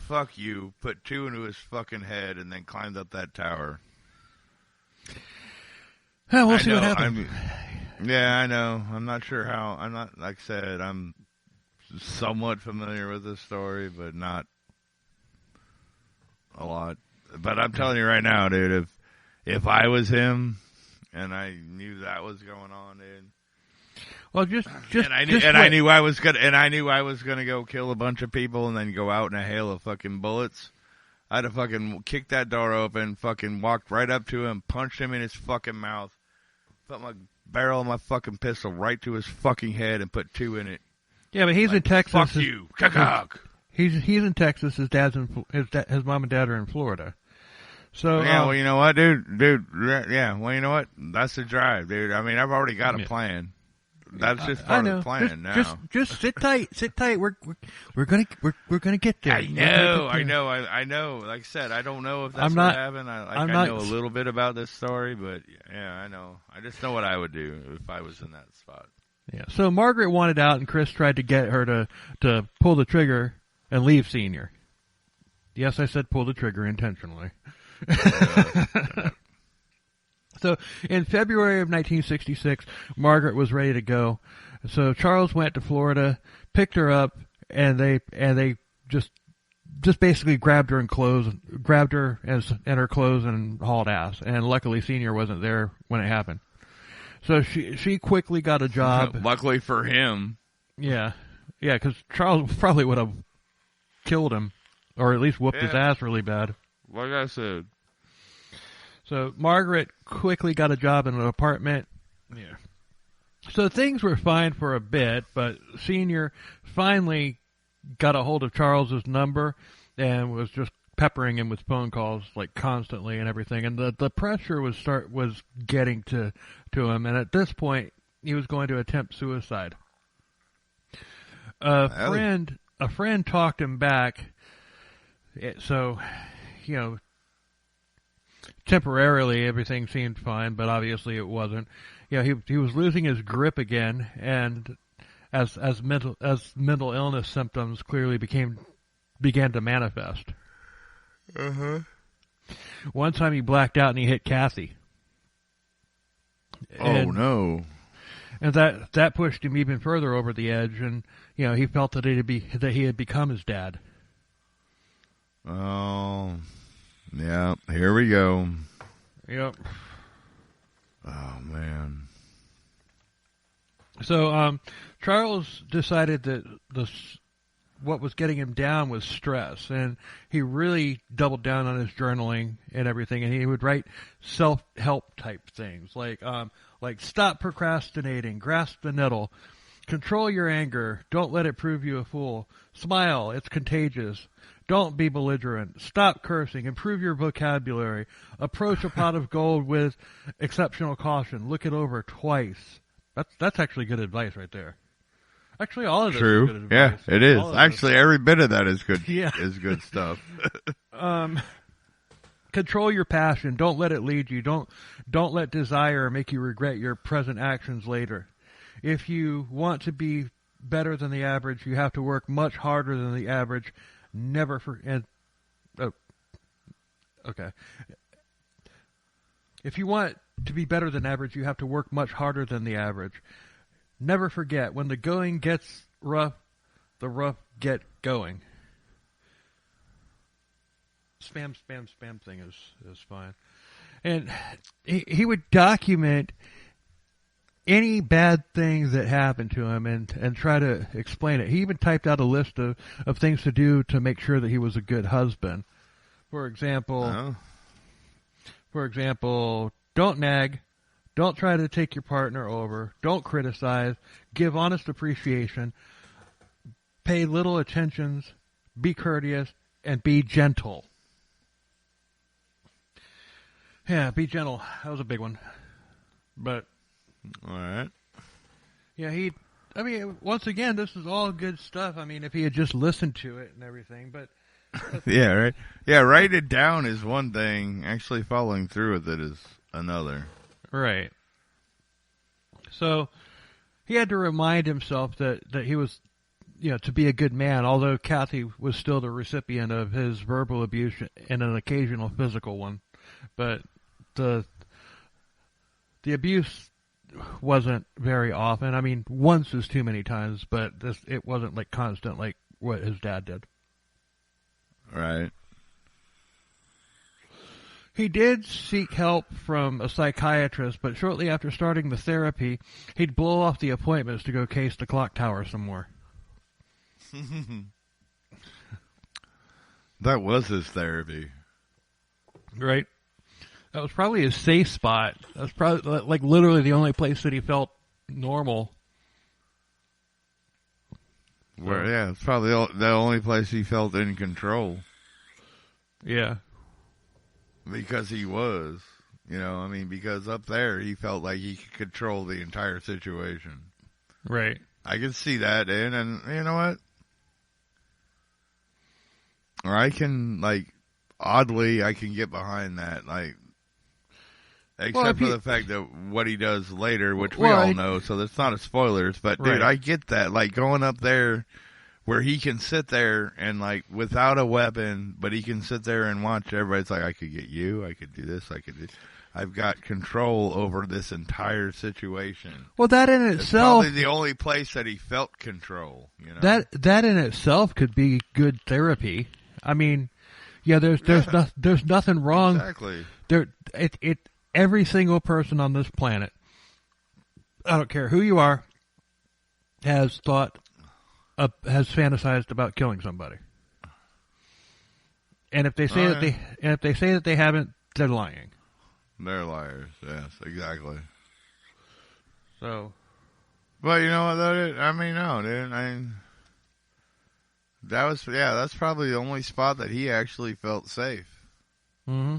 "Fuck you," put two into his fucking head, and then climbed up that tower. Yeah, we'll see what happens. Yeah, I know. I'm not sure how. I'm not, like I said, I'm somewhat familiar with this story, but not a lot. But I'm telling you right now, dude, if I was him and I knew that was going on, dude. Well, I knew I was gonna go kill a bunch of people and then go out in a hail of fucking bullets. I'd have fucking kicked that door open, fucking walked right up to him, punched him in his fucking mouth, put my barrel of my fucking pistol right to his fucking head and put 2 in it. Yeah, but he's in Texas. Fuck you. He's in Texas. His his mom and dad are in Florida. So yeah, well, you know what, dude, yeah, well, you know what, that's the drive, dude. I mean, I've already got a plan. That's just part of the plan now. Just sit tight. We're gonna get there. I know. Like I said, I don't know if that's what happened. I know a little bit about this story, but yeah, I know. I just know what I would do if I was in that spot. Yeah. So Margaret wanted out, and Chris tried to get her to pull the trigger and leave Senior. Yes, I said pull the trigger intentionally. So in February of 1966, Margaret was ready to go. So Charles went to Florida, picked her up, and they just basically grabbed her and her clothes and hauled ass. And luckily, Senior wasn't there when it happened. So she quickly got a job. Luckily for him. Yeah, because Charles probably would have killed him, or at least whooped his ass really bad. Like I said. So Margaret quickly got a job in an apartment. Yeah. So things were fine for a bit, but Senior finally got a hold of Charles's number and was just peppering him with phone calls like constantly and everything. And the pressure was getting to him, and at this point he was going to attempt suicide. A friend talked him back. So, you know, temporarily everything seemed fine, but obviously it wasn't. You know, he was losing his grip again, and as mental illness symptoms clearly began to manifest. One time he blacked out and he hit Kathy. Oh no. And that pushed him even further over the edge, and you know, he felt that he had become his dad. Oh, yeah, here we go. Yep. Oh, man. So, Charles decided that what was getting him down was stress, and he really doubled down on his journaling and everything, and he would write self-help type things, like stop procrastinating, grasp the nettle, control your anger, don't let it prove you a fool, smile, it's contagious, don't be belligerent, stop cursing, improve your vocabulary, approach a pot of gold with exceptional caution, look it over twice. That's actually good advice right there. Actually, all of this is good advice. Yeah, it is. Actually, every bit of that is good. Yeah. Is good stuff. Control your passion. Don't let it lead you. Don't let desire make you regret your present actions later. If you want to be better than the average, you have to work much harder than the average. If you want to be better than average, you have to work much harder than the average. Never forget, when the going gets rough, the rough get going. Spam thing is fine. And he would document any bad things that happened to him and try to explain it. He even typed out a list of things to do to make sure that he was a good husband. For example, don't nag, don't try to take your partner over, don't criticize, give honest appreciation, pay little attentions, be courteous, and be gentle. Yeah, be gentle. That was a big one. But all right. Yeah, once again, this is all good stuff. I mean, if he had just listened to it and everything, but yeah, right. Yeah, write it down is one thing. Actually following through with it is another. Right. So he had to remind himself that he was, to be a good man, although Kathy was still the recipient of his verbal abuse and an occasional physical one. But the abuse wasn't very often. I mean, once is too many times, but it wasn't like constant like what his dad did. Right. He did seek help from a psychiatrist, but shortly after starting the therapy, he'd blow off the appointments to go case the clock tower some more. That was his therapy. Right? That was probably his safe spot. That was probably like literally the only place that he felt normal. Where, yeah, it's probably the only place he felt in control. Yeah. Because he was. You know, I mean, because up there he felt like he could control the entire situation. Right. I can see that, and you know what? Or I can, like, oddly, I can get behind that, like, except for the fact that what he does later, which we all know, so that's not a spoilers, but, dude, I get that, like, going up there where he can sit there and, like, without a weapon, but he can sit there and watch everybody's like, I could get you, I could do this, I could do... I've got control over this entire situation. Well, that in itself... It's probably the only place that he felt control, you know? That in itself could be good therapy. I mean, yeah, there's nothing wrong. Exactly. Every single person on this planet, I don't care who you are, has fantasized about killing somebody. And if they say that they haven't, they're lying. They're liars. Yes, exactly. So, but you know what though? I mean, no, dude. That's probably the only spot that he actually felt safe. Mm-hmm.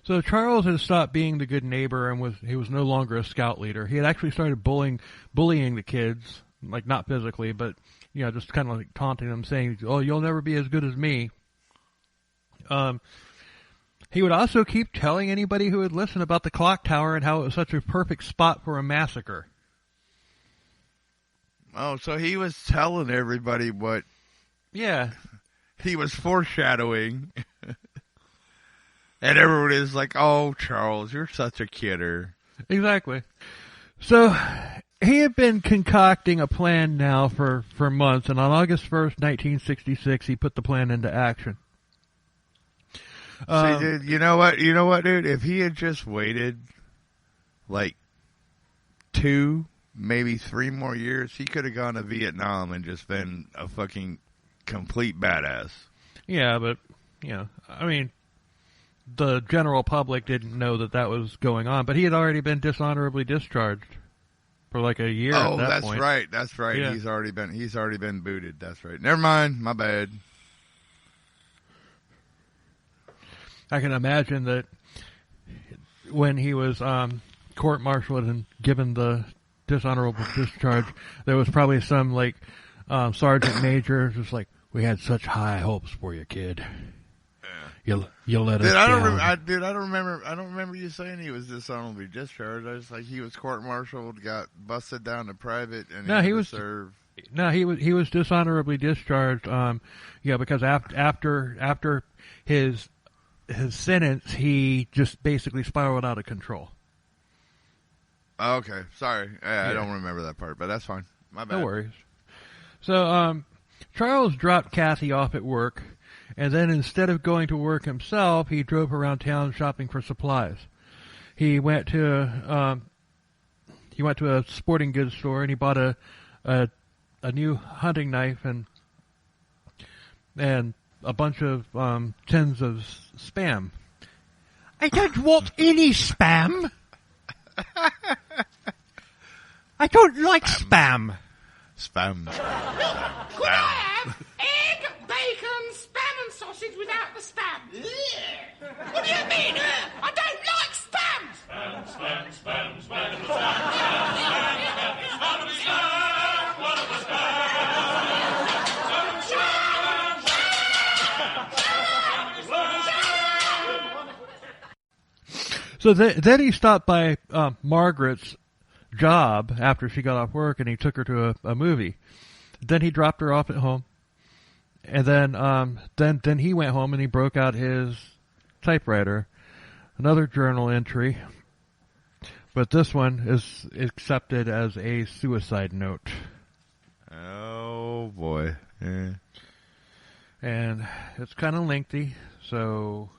So Charles had stopped being the good neighbor and he was no longer a scout leader. He had actually started bullying the kids, like not physically, but you know, just kind of like taunting them, saying, "Oh, you'll never be as good as me." He would also keep telling anybody who would listen about the clock tower and how it was such a perfect spot for a massacre. Oh, so he was telling everybody what... Yeah. He was foreshadowing. And everyone is like, oh, Charles, you're such a kidder. Exactly. So he had been concocting a plan now for months, and on August 1st, 1966, he put the plan into action. See, dude, you know what, dude? If he had just waited, like, 2, maybe 3 more years, he could have gone to Vietnam and just been a fucking complete badass. Yeah, but, you know, I mean, the general public didn't know that was going on, but he had already been dishonorably discharged for like a year at that point. That's right. Yeah. He's already been booted. That's right. Never mind. My bad. I can imagine that when he was court-martialed and given the dishonorable discharge, there was probably some like sergeant major just like, "We had such high hopes for you, kid. You let us down." I don't remember you saying he was dishonorably discharged. I was like, he was court-martialed, got busted down to private, and he was served. No, he was dishonorably discharged. Because after his sentence, he just basically spiraled out of control. Okay, sorry. I don't remember that part, but that's fine. My bad. No worries. So, Charles dropped Kathy off at work, and then instead of going to work himself, he drove around town shopping for supplies. He went to a sporting goods store and he bought a new hunting knife and a bunch of tins of Spam. I don't want any Spam. I don't like Spam. Spam. Could I have egg, bacon, Spam and sausage without the Spam? What do you mean? I don't like Spam. Spam, Spam, Spam, Spam, Spam, So then he stopped by Margaret's job after she got off work, and he took her to a movie. Then he dropped her off at home, and then he went home and he broke out his typewriter, another journal entry, but this one is accepted as a suicide note. Oh boy, yeah. And it's kind of lengthy, so.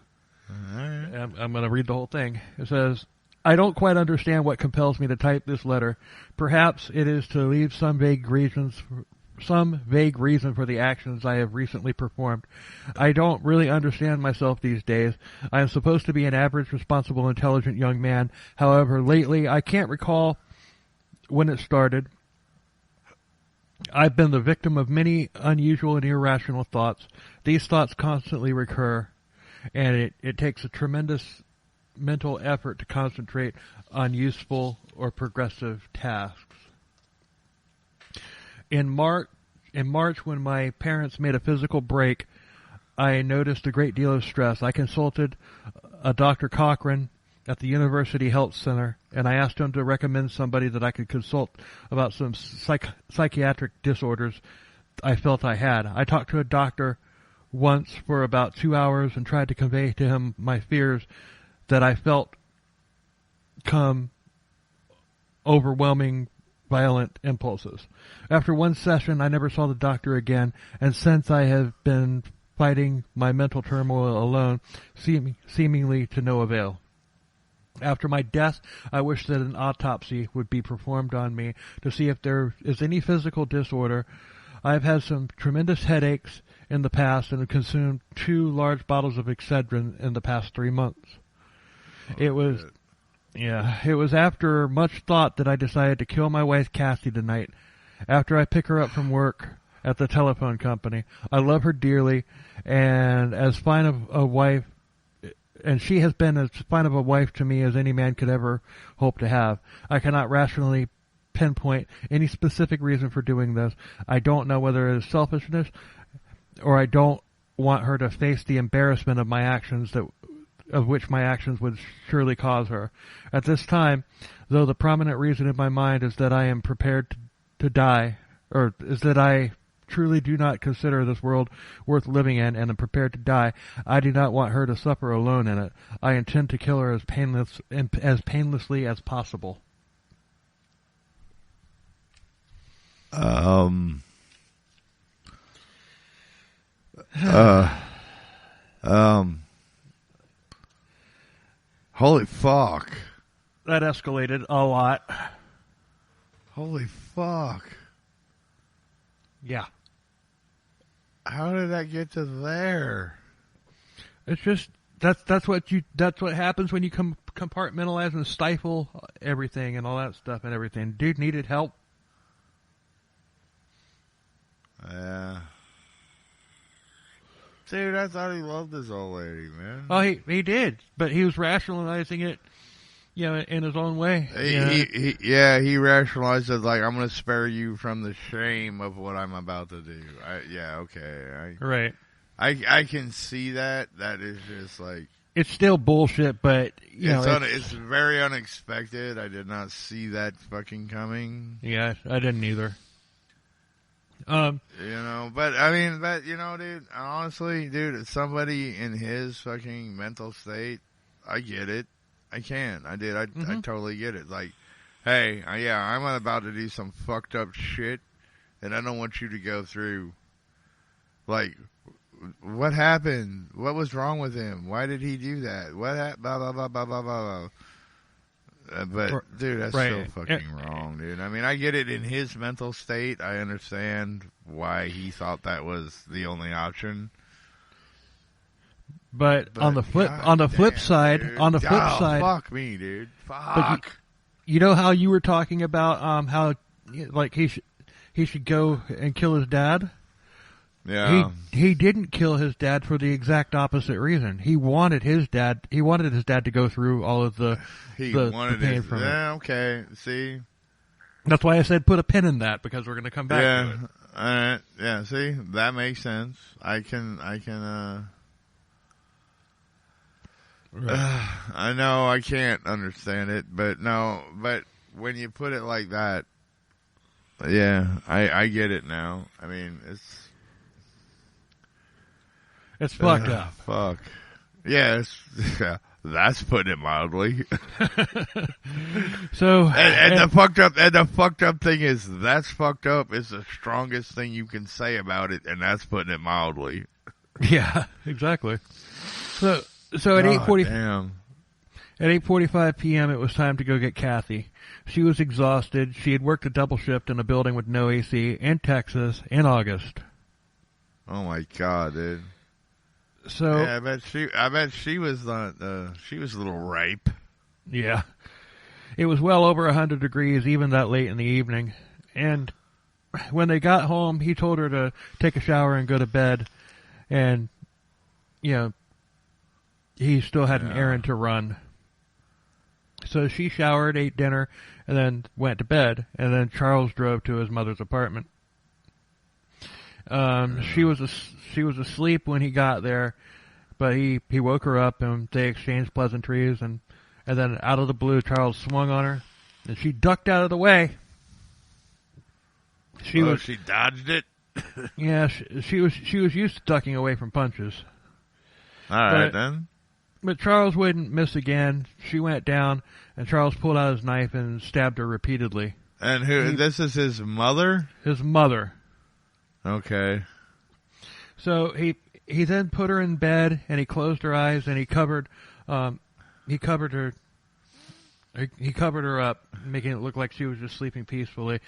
I'm going to read the whole thing. It says, "I don't quite understand what compels me to type this letter. Perhaps it is to leave some vague reasons some vague reason for the actions I have recently performed. I don't really understand myself these days. I am supposed to be an average, responsible, intelligent young man. However, lately, I can't recall when it started. I've been the victim of many unusual and irrational thoughts. These thoughts constantly recur, and it takes a tremendous mental effort to concentrate on useful or progressive tasks. In March, when my parents made a physical break, I noticed a great deal of stress. I consulted a Dr. Cochran at the University Health Center, and I asked him to recommend somebody that I could consult about some psychiatric disorders I felt I had. I talked to a doctor once for about 2 hours and tried to convey to him my fears that I felt come overwhelming violent impulses. After one session, I never saw the doctor again, and since I have been fighting my mental turmoil alone, seemingly to no avail. After my death, I wish that an autopsy would be performed on me to see if there is any physical disorder. I've had some tremendous headaches in the past and have consumed 2 large bottles of Excedrin in the past 3 months. It was after much thought that I decided to kill my wife Cassie tonight. After I pick her up from work at the telephone company, I love her dearly, and as fine of a wife, and she has been as fine of a wife to me as any man could ever hope to have. I cannot rationally pinpoint any specific reason for doing this. I don't know whether it is selfishness, or I don't want her to face the embarrassment of my actions of which my actions would surely cause her. At this time, though the prominent reason in my mind is that I am prepared to die, or is that I truly do not consider this world worth living in and am prepared to die, I do not want her to suffer alone in it. I intend to kill her as painlessly as possible. Holy fuck. That escalated a lot. Holy fuck. Yeah. How did that get to there? It's just that's what happens when you compartmentalize and stifle everything and all that stuff and everything. Dude needed help. Yeah. Dude, I thought he loved this old lady, man. Oh, he did, but he was rationalizing it, in his own way. He rationalized it like, I'm going to spare you from the shame of what I'm about to do. Right. I can see that. That is just like... It's still bullshit, but, it's very unexpected. I did not see that fucking coming. Yeah, I didn't either. Dude, honestly, dude, somebody in his fucking mental state, I get it. I can. I did. I totally get it. Like, hey, I'm about to do some fucked up shit, and I don't want you to go through, like, what happened? What was wrong with him? Why did he do that? What happened? Blah, blah, blah, blah, blah, blah. But, dude, that's still fucking wrong, dude. I mean, I get it in his mental state. I understand why he thought that was the only option. But on the flip side, fuck me, dude. Fuck. You know how you were talking about how like he should go and kill his dad? Yeah. He didn't kill his dad for the exact opposite reason. He wanted his dad to go through all of the pain from it. Yeah, okay. See? That's why I said put a pin in that, because we're going to come back to it. All right. Yeah, see? That makes sense. I can I know I can't understand it, but when you put it like that, yeah, I get it now. I mean, it's fucked up. Fuck. Yeah, that's putting it mildly. So, and the fucked up thing is, that's fucked up is the strongest thing you can say about it, and that's putting it mildly. Yeah, exactly. So at 8:40, At 8:45 p.m., it was time to go get Kathy. She was exhausted. She had worked a double shift in a building with no AC in Texas in August. Oh my God, dude. So yeah, I bet she was she was a little ripe. Yeah. It was well over 100 degrees even that late in the evening. And when they got home, he told her to take a shower and go to bed. And, he still had an errand to run. So she showered, ate dinner, and then went to bed. And then Charles drove to his mother's apartment. She was asleep when he got there, but he woke her up and they exchanged pleasantries. And then out of the blue, Charles swung on her, and she ducked out of the way. She dodged it. Yeah, she was used to ducking away from punches. All right, then. But Charles wouldn't miss again. She went down, and Charles pulled out his knife and stabbed her repeatedly. And this is his mother? His mother. Okay. So he then put her in bed, and he closed her eyes, and he covered her up, making it look like she was just sleeping peacefully.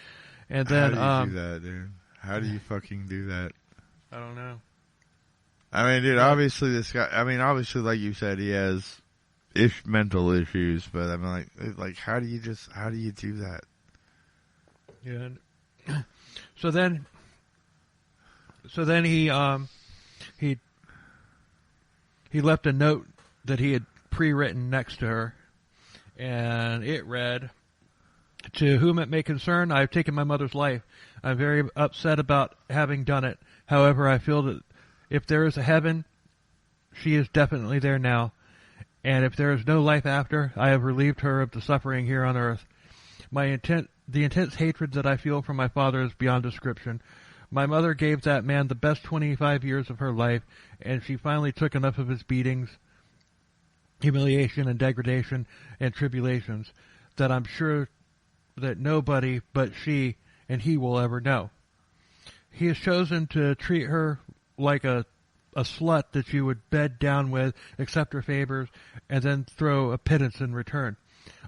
And then how do you do that, dude? How do you fucking do that? I don't know. I mean, dude, obviously this guy, obviously, like you said, he has mental issues, but I'm like, how do you do that? Yeah. So then he left a note that he had pre-written next to her, and it read, "To whom it may concern, I have taken my mother's life. I'm very upset about having done it. However, I feel that if there is a heaven, she is definitely there now. And if there is no life after, I have relieved her of the suffering here on earth. The intense hatred that I feel for my father is beyond description. My mother gave that man the best 25 years of her life, and she finally took enough of his beatings, humiliation and degradation and tribulations that I'm sure that nobody but she and he will ever know. He has chosen to treat her like a slut that you would bed down with, accept her favors, and then throw a pittance in return.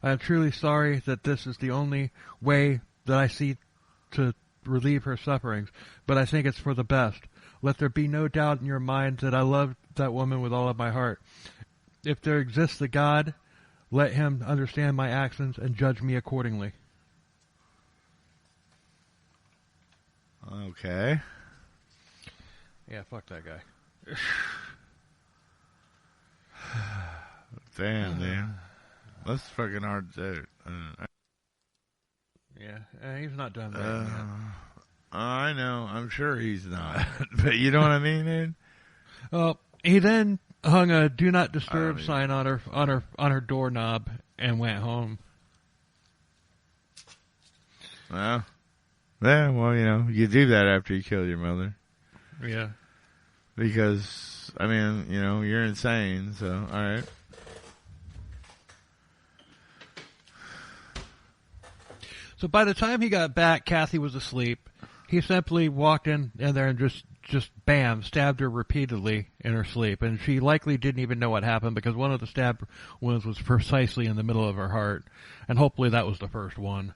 I am truly sorry that this is the only way that I see to relieve her sufferings, but I think it's for the best. Let there be no doubt in your mind that I love that woman with all of my heart. If there exists a God, let him understand my actions and judge me accordingly." Okay. Yeah, fuck that guy. Damn, man. That's fucking hard to do. Yeah, he's not done that yet. I know. I'm sure he's not. But you know what I mean, dude? Well, he then hung a "Do Not Disturb" sign on her doorknob and went home. Well, you do that after you kill your mother. Yeah. Because, you're insane, so, alright. So by the time he got back, Kathy was asleep. He simply walked in there and just bam, stabbed her repeatedly in her sleep. And she likely didn't even know what happened because one of the stab wounds was precisely in the middle of her heart. And hopefully that was the first one.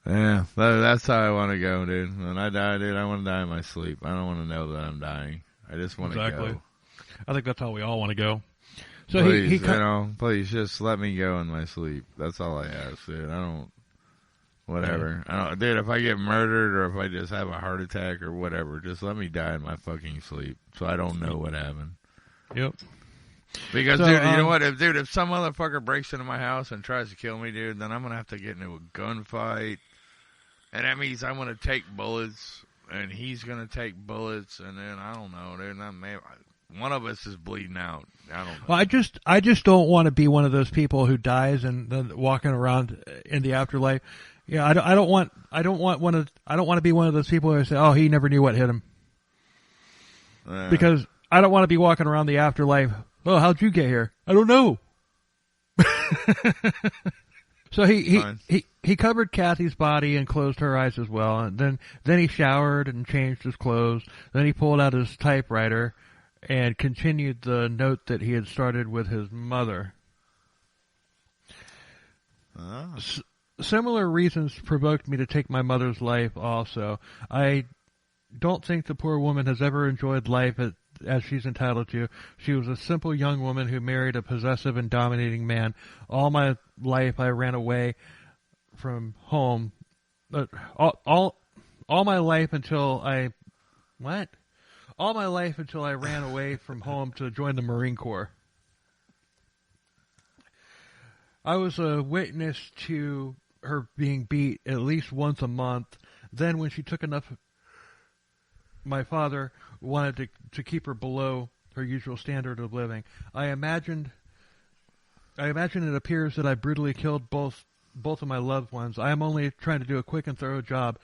Yeah, that's how I want to go, dude. When I die, dude, I want to die in my sleep. I don't want to know that I'm dying. I just want to go. I think that's how we all want to go. So please, please just let me go in my sleep. That's all I ask, dude. Whatever. Dude, if I get murdered or if I just have a heart attack or whatever, just let me die in my fucking sleep so I don't know what happened. Yep. Because, dude, you know what? If some motherfucker breaks into my house and tries to kill me, dude, then I'm going to have to get into a gunfight. And that means I'm going to take bullets, and he's going to take bullets, and then, I don't know, dude, one of us is bleeding out. I don't know. Well, I just don't want to be one of those people who dies and then walking around in the afterlife. Yeah, I don't want to be one of those people who say, "Oh, he never knew what hit him." Because I don't want to be walking around the afterlife. "Oh, how'd you get here?" "I don't know." So he covered Kathy's body and closed her eyes as well, and then he showered and changed his clothes. Then he pulled out his typewriter and continued the note that he had started with his mother. Oh. Similar reasons provoked me to take my mother's life also. I don't think the poor woman has ever enjoyed life as she's entitled to. She was a simple young woman who married a possessive and dominating man. All my life I ran away from home. All my life until I... What? All my life until I ran away from home to join the Marine Corps. I was a witness to her being beat at least once a month. Then when she took enough, my father wanted to keep her below her usual standard of living. I imagine it appears that I brutally killed both of my loved ones. I am only trying to do a quick and thorough job.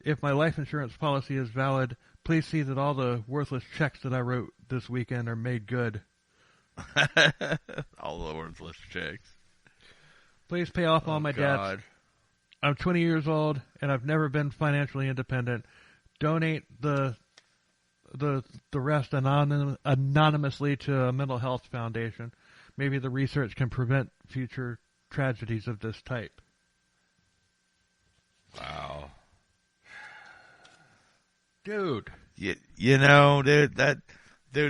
If my life insurance policy is valid, please see that all the worthless checks that I wrote this weekend are made good. All the worthless checks. Please pay off all my debts. I'm 20 years old, and I've never been financially independent. Donate the rest anonymously to a mental health foundation. Maybe the research can prevent future tragedies of this type. Wow. Dude. You know, dude,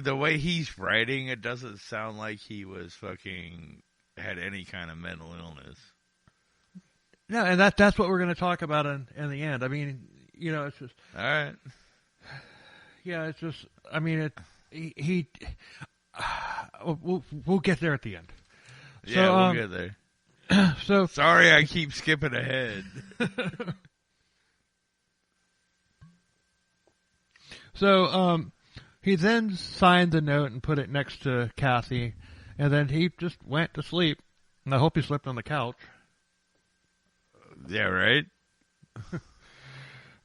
the way he's writing, it doesn't sound like he was fucking had any kind of mental illness. No, and that's what we're going to talk about in the end. I mean, you know, it's just... All right. Yeah, it's just... I mean, we'll get there at the end. Yeah, we'll get there. So sorry I keep skipping ahead. So he then signed the note and put it next to Kathy, and then he just went to sleep. And I hope he slept on the couch. Yeah, right?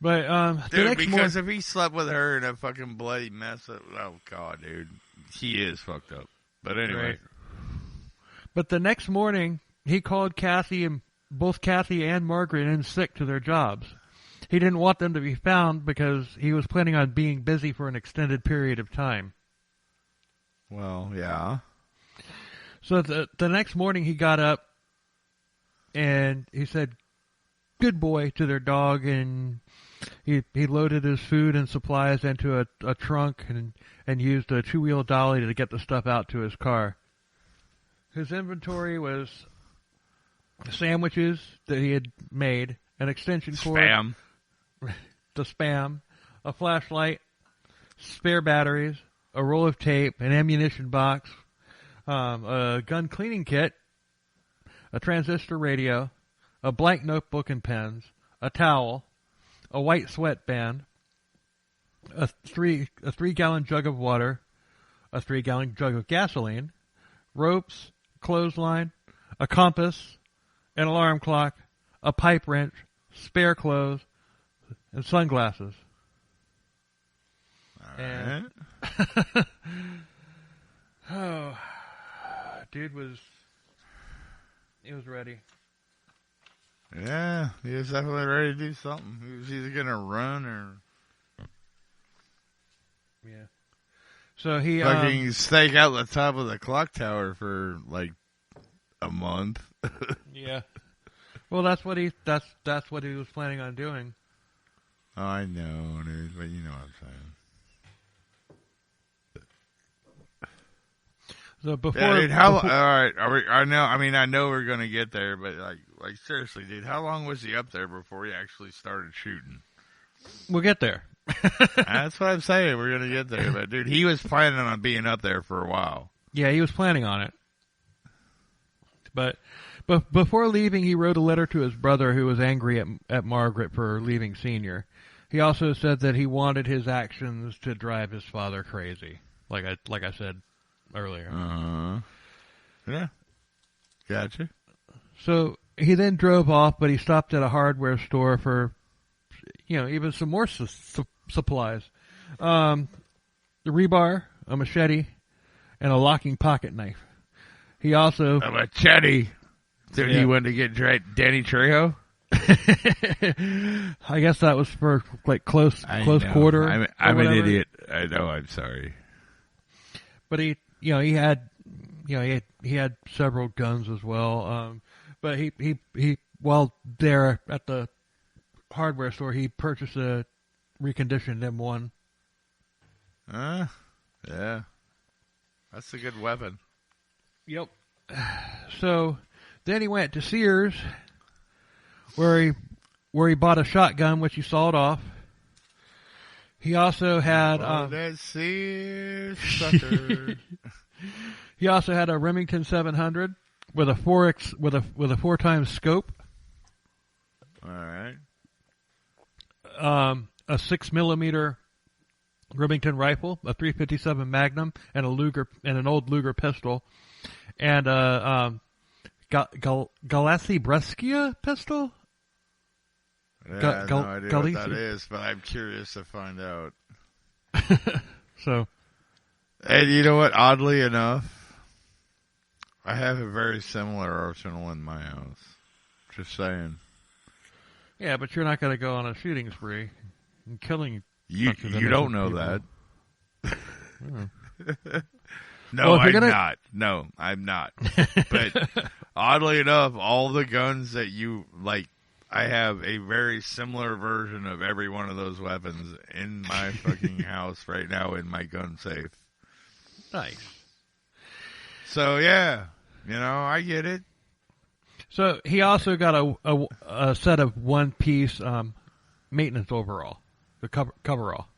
But dude, because if he slept with her in a fucking bloody mess, oh god, dude, he is fucked up. But anyway, right. But the next morning, he called both Kathy and Margaret in sick to their jobs. He didn't want them to be found because he was planning on being busy for an extended period of time. Well, yeah. So the next morning, he got up and he said, "Good boy," to their dog, and he loaded his food and supplies into a trunk and used a two-wheel dolly to get the stuff out to his car. His inventory was sandwiches that he had made, an extension cord, the Spam, a flashlight, spare batteries, a roll of tape, an ammunition box, a gun cleaning kit, a transistor radio, a blank notebook and pens, a towel, a white sweatband, a 3-gallon jug of water, a 3-gallon jug of gasoline, ropes, clothesline, a compass, an alarm clock, a pipe wrench, spare clothes, and sunglasses. All right. Oh, dude was ready. Yeah, he was definitely ready to do something. He was either going to run or... Yeah. So he... fucking stake out the top of the clock tower for, like, a month. Yeah. Well, that's what he was planning on doing. I know, dude, but you know what I'm saying. So before... Yeah, dude, all right, I know we're going to get there, but, like, seriously, dude, how long was he up there before he actually started shooting? We'll get there. That's what I'm saying. We're going to get there. But, dude, he was planning on being up there for a while. Yeah, he was planning on it. But before leaving, he wrote a letter to his brother who was angry at Margaret for leaving Senior. He also said that he wanted his actions to drive his father crazy, like I said earlier. Yeah. Gotcha. So he then drove off, but he stopped at a hardware store for, even some more supplies. The rebar, a machete, and a locking pocket knife. He also... A machete? Did he want to get Danny Trejo? I guess that was for, like, close quarter. I'm an idiot. I know, I'm sorry. but he had several guns as well. But he while there at the hardware store, he purchased a reconditioned M1. Yeah. That's a good weapon. Yep. So then he went to Sears, where he bought a shotgun, which he sawed off. He also had that Sears sucker. He also had a Remington 700 with a 4x with a 4x scope. All right. A 6mm Remington rifle, a .357 Magnum, and an old Luger pistol, and a Galassi Brescia pistol. Yeah, I have no idea what that is, but I'm curious to find out. So, and you know what? Oddly enough, I have a very similar arsenal in my house. Just saying. Yeah, but you're not going to go on a shooting spree and killing. You don't know people. that. Well, I'm not. No, I'm not. But oddly enough, all the guns that you like, I have a very similar version of every one of those weapons in my fucking house right now in my gun safe. Nice. So yeah, I get it. So he also got a set of one-piece maintenance overall, the coverall.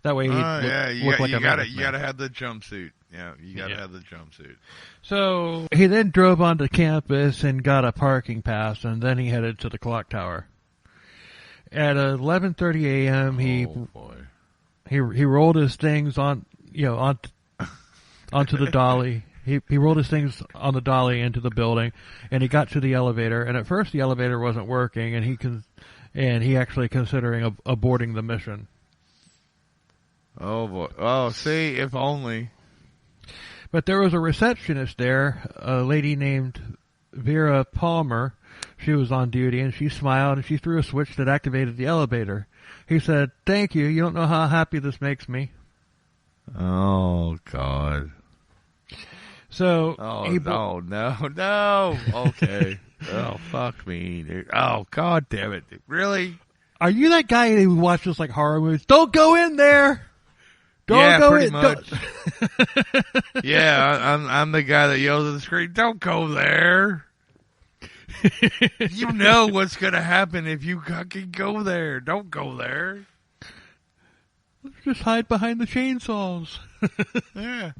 That way, he'd look like a man. You gotta have the jumpsuit. Yeah, you gotta have the jumpsuit. So he then drove onto campus and got a parking pass, and then he headed to the clock tower. At 11:30 a.m., he rolled his things onto the dolly. He rolled his things on the dolly into the building, and he got to the elevator. And at first, the elevator wasn't working, and he actually considering aborting the mission. Oh boy! Oh, see, if only. But there was a receptionist there, a lady named Vera Palmer. She was on duty, and she smiled, and she threw a switch that activated the elevator. He said, "Thank you. You don't know how happy this makes me." Oh God. So no. Okay. Oh fuck me, dude. Oh God damn it, dude. Really? Are you that guy who watches like horror movies? Don't go in there. Don't go pretty in. Much. Yeah, I'm the guy that yells at the screen. Don't go there. You know what's gonna happen if you fucking go there. Don't go there. Let's just hide behind the chainsaws. Yeah.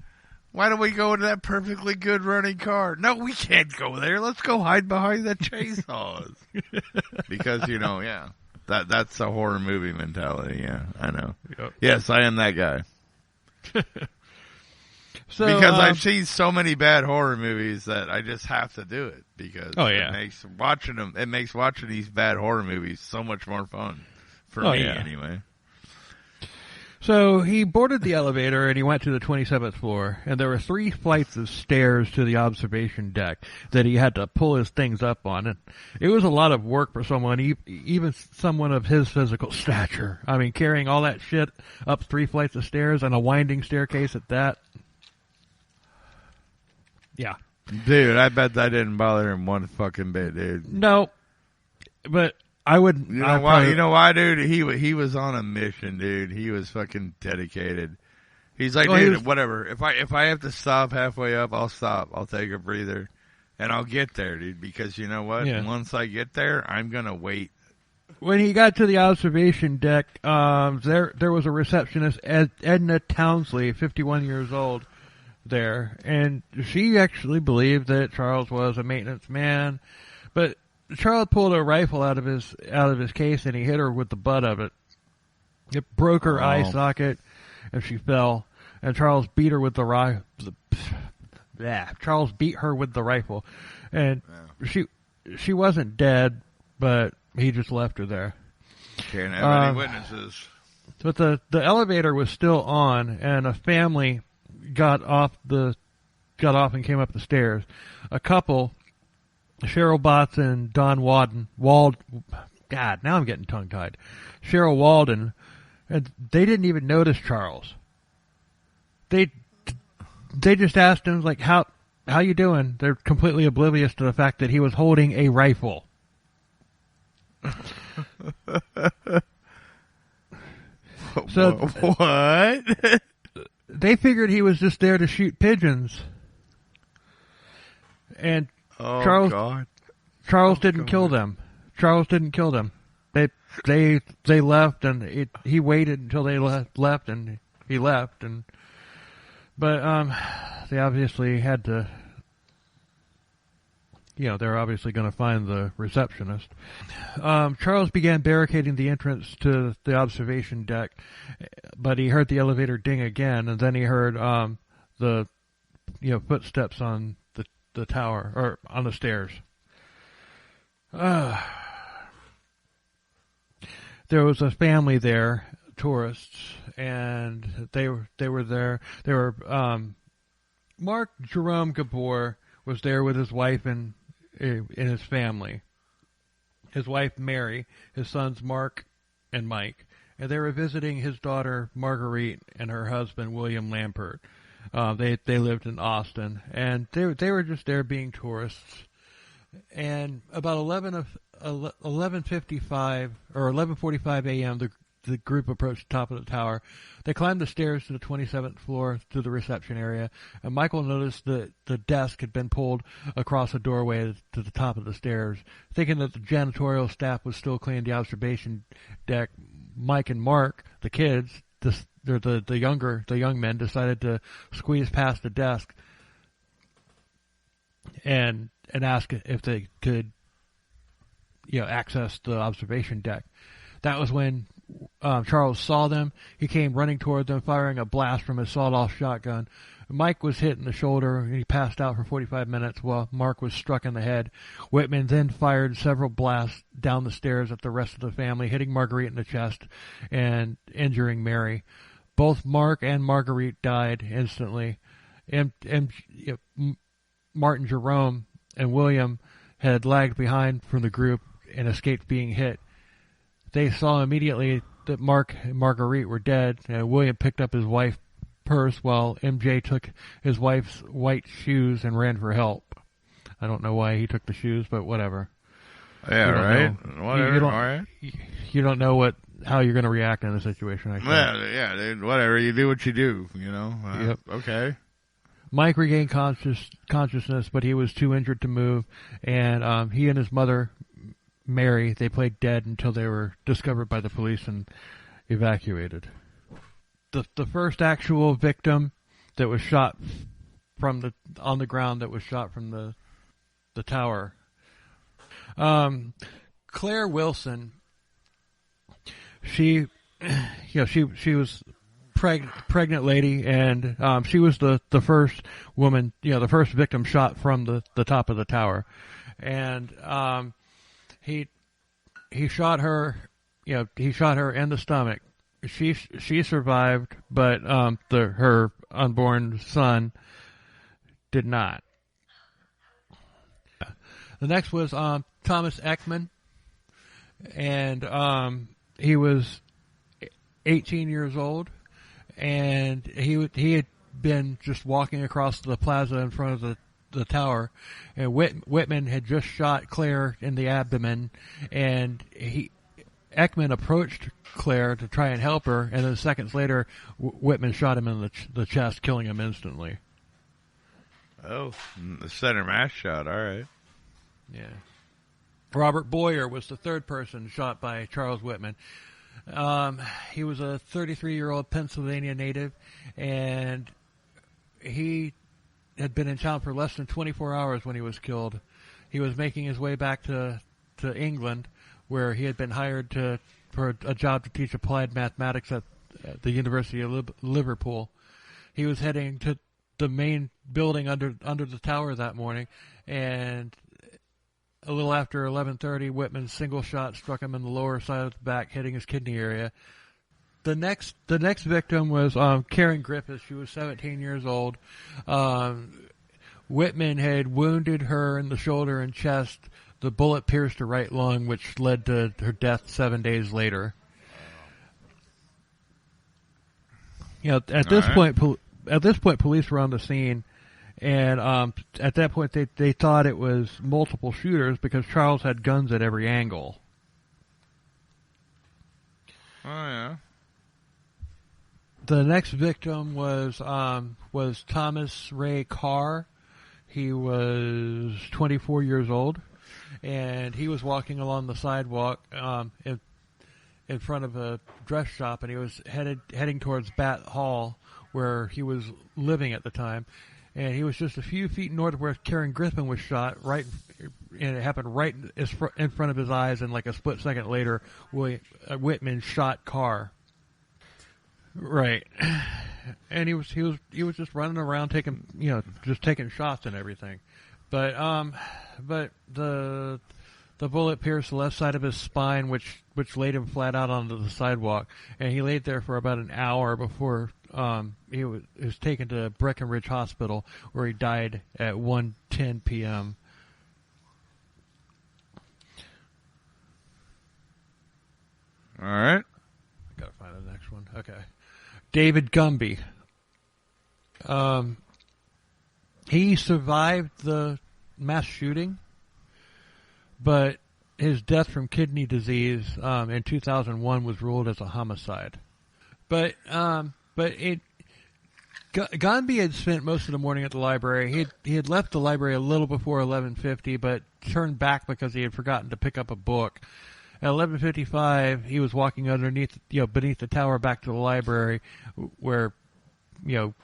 Why don't we go into that perfectly good running car? No, we can't go there. Let's go hide behind the chainsaws. Because, that's a horror movie mentality. Yeah, I know. Yep. Yes, I am that guy. So, because I've seen so many bad horror movies that I just have to do it. Because it makes watching these bad horror movies so much more fun. For me, anyway. So he boarded the elevator and he went to the 27th floor, and there were 3 flights of stairs to the observation deck that he had to pull his things up on. And it was a lot of work for someone, even someone of his physical stature. I mean, carrying all that shit up 3 flights of stairs and a winding staircase at that. Yeah. Dude, I bet that didn't bother him one fucking bit, dude. No, but I would. You know why? You know why, dude? He was on a mission, dude. He was fucking dedicated. He's like, dude, whatever. If I have to stop halfway up, I'll stop. I'll take a breather, and I'll get there, dude. Because you know what? Yeah. Once I get there, I'm gonna wait. When he got to the observation deck, there was a receptionist, Edna Townsley, 51 years old, there, and she actually believed that Charles was a maintenance man, but Charles pulled a rifle out of his case and he hit her with the butt of it. It broke her eye socket, and she fell. And Charles beat her with the rifle. Charles beat her with the rifle, and she wasn't dead, but he just left her there. Can't have any witnesses. But the elevator was still on, and a family got off and came up the stairs. A couple. Cheryl Botts and Don God, now I'm getting tongue-tied. Cheryl Walden, and they didn't even notice Charles. They they just asked him, like, how you doing? They're completely oblivious to the fact that he was holding a rifle. So what? They figured he was just there to shoot pigeons. And Charles didn't kill them. Charles didn't kill them. They left, and he waited until they left, and he left, but they obviously had to. They're obviously going to find the receptionist. Charles began barricading the entrance to the observation deck, but he heard the elevator ding again, and then he heard the footsteps on the tower, or on the stairs. There was a family there, tourists, and they were there. They were Mark Jerome Gabor was there with his wife and his family. His wife Mary, his sons Mark and Mike, and they were visiting his daughter Marguerite and her husband William Lampert. They lived in Austin, and they were just there being tourists. And about 11:55 or 11:45 a.m., the group approached the top of the tower. They climbed the stairs to the 27th floor to the reception area, and Michael noticed that the desk had been pulled across a doorway to the top of the stairs. Thinking that the janitorial staff was still cleaning the observation deck, Mike and Mark, the kids, the young men, decided to squeeze past the desk and ask if they could, access the observation deck. That was when Charles saw them. He came running toward them, firing a blast from his sawed-off shotgun. Mike was hit in the shoulder, and he passed out for 45 minutes while Mark was struck in the head. Whitman then fired several blasts down the stairs at the rest of the family, hitting Marguerite in the chest and injuring Mary. Both Mark and Marguerite died instantly. And Martin Jerome and William had lagged behind from the group and escaped being hit. They saw immediately that Mark and Marguerite were dead, and William picked up his wife's purse while MJ took his wife's white shoes and ran for help. I don't know why he took the shoes, but whatever. Yeah, right. Whatever. All right. You don't know how you're going to react in a situation like that. Yeah, dude. Whatever. You do what you do. Yep. Okay. Mike regained consciousness, but he was too injured to move, and he and his mother, Mary, they played dead until they were discovered by the police and evacuated. The first actual victim that was shot on the ground that was shot from the tower. Claire Wilson. She was pregnant lady, and she was the first woman, the first victim shot from the top of the tower, and he shot her, he shot her in the stomach. She survived, but her unborn son did not. The next was Thomas Ekman, and he was 18 years old, and he had been just walking across the plaza in front of the tower, and Whitman had just shot Claire in the abdomen, and Ekman approached Claire to try and help her, and then seconds later, Whitman shot him in the chest, killing him instantly. Oh, the center mass shot. All right. Yeah. Robert Boyer was the third person shot by Charles Whitman. He was a 33-year-old Pennsylvania native, and he had been in town for less than 24 hours when he was killed. He was making his way back to England, where he had been hired for a job to teach applied mathematics at the University of Liverpool. He was heading to the main building under the tower that morning, and a little after 11:30, Whitman's single shot struck him in the lower side of the back, hitting his kidney area. The next victim was Karen Griffiths. She was 17 years old. Whitman had wounded her in the shoulder and chest. The bullet pierced her right lung, which led to her death 7 days later. At this point, at this point, police were on the scene, and at that point, they thought it was multiple shooters because Charles had guns at every angle. Oh yeah. The next victim was Thomas Ray Carr. He was 24 years old, and he was walking along the sidewalk in front of a dress shop, and he was heading towards Bat Hall, where he was living at the time. And he was just a few feet north of where Karen Griffin was shot, and it happened right in front of his eyes. And like a split second later, Whitman shot Carr. Right, and he was just running around taking shots and everything, but the bullet pierced the left side of his spine, which laid him flat out onto the sidewalk, and he laid there for about an hour before he was taken to Breckenridge Hospital, where he died at 1:10 p.m. All right, I gotta find the next one. Okay. David Gumby. He survived the mass shooting, but his death from kidney disease in 2001 was ruled as a homicide. But Gumby had spent most of the morning at the library. He had left the library a little before 11:50, but turned back because he had forgotten to pick up a book. At 11:55, he was walking beneath the tower back to the library, where,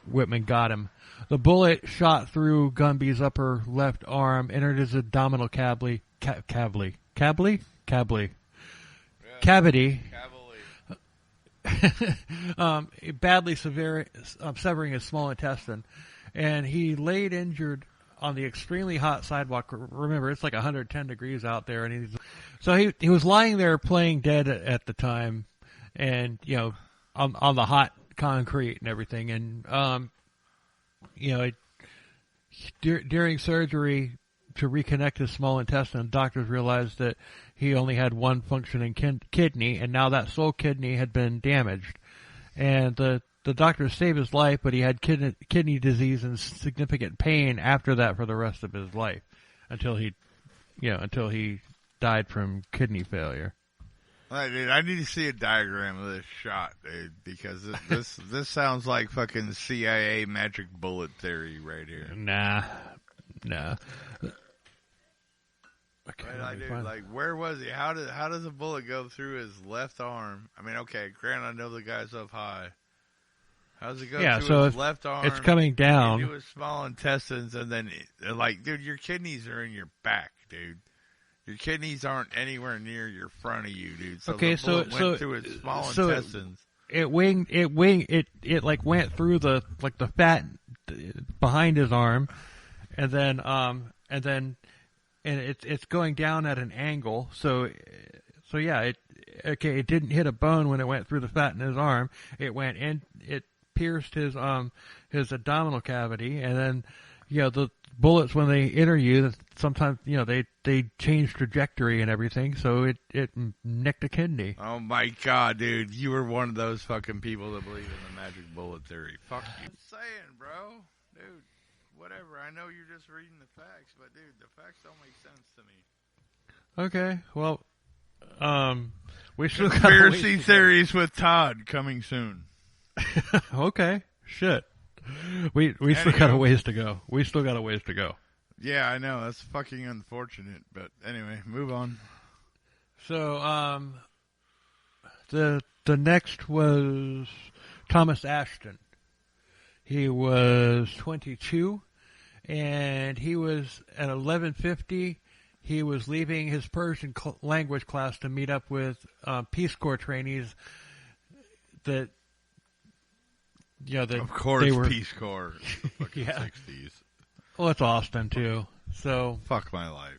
Whitman got him. The bullet shot through Gumby's upper left arm, entered his abdominal cavity, badly severing his small intestine, and he laid injured on the extremely hot sidewalk. Remember, it's like 110 degrees out there, and he was lying there playing dead at the time, and on the hot concrete and everything, and during surgery to reconnect his small intestine, doctors realized that he only had one functioning kidney, and now that sole kidney had been damaged, and the doctors saved his life, but he had kidney disease and significant pain after that for the rest of his life, until he died from kidney failure. All right, dude, I need to see a diagram of this shot, dude, because this sounds like fucking CIA magic bullet theory right here. Nah. Okay, like, where was he? How does a bullet go through his left arm? I mean, okay, granted, I know the guy's up high. How does it go through his left arm? It's coming down into his small intestines, and then, dude, your kidneys are in your back, dude. Your kidneys aren't anywhere near your front of you, dude. So okay, the bullet went through his small intestines. It went through the fat behind his arm, and it's going down at an angle. So yeah, it didn't hit a bone when it went through the fat in his arm. It went in, it pierced his abdominal cavity, and then the bullets, when they enter you, sometimes they change trajectory and everything, so it nicked a kidney. Oh my god, dude, you were one of those fucking people that believe in the magic bullet theory. Fuck you. I'm saying, bro, dude, whatever. I know you're just reading the facts, but dude, the facts don't make sense to me. Okay, well, we still got conspiracy theories with Todd coming soon. Okay, shit. We still got a ways to go. Yeah, I know. That's fucking unfortunate. But anyway, move on. So, the next was Thomas Ashton. He was 22, and he was at 11:50. He was leaving his Persian language class to meet up with Peace Corps trainees that. Yeah, of course, they were, Peace Corps. The fucking 60s. Well, it's Austin too. So fuck my life,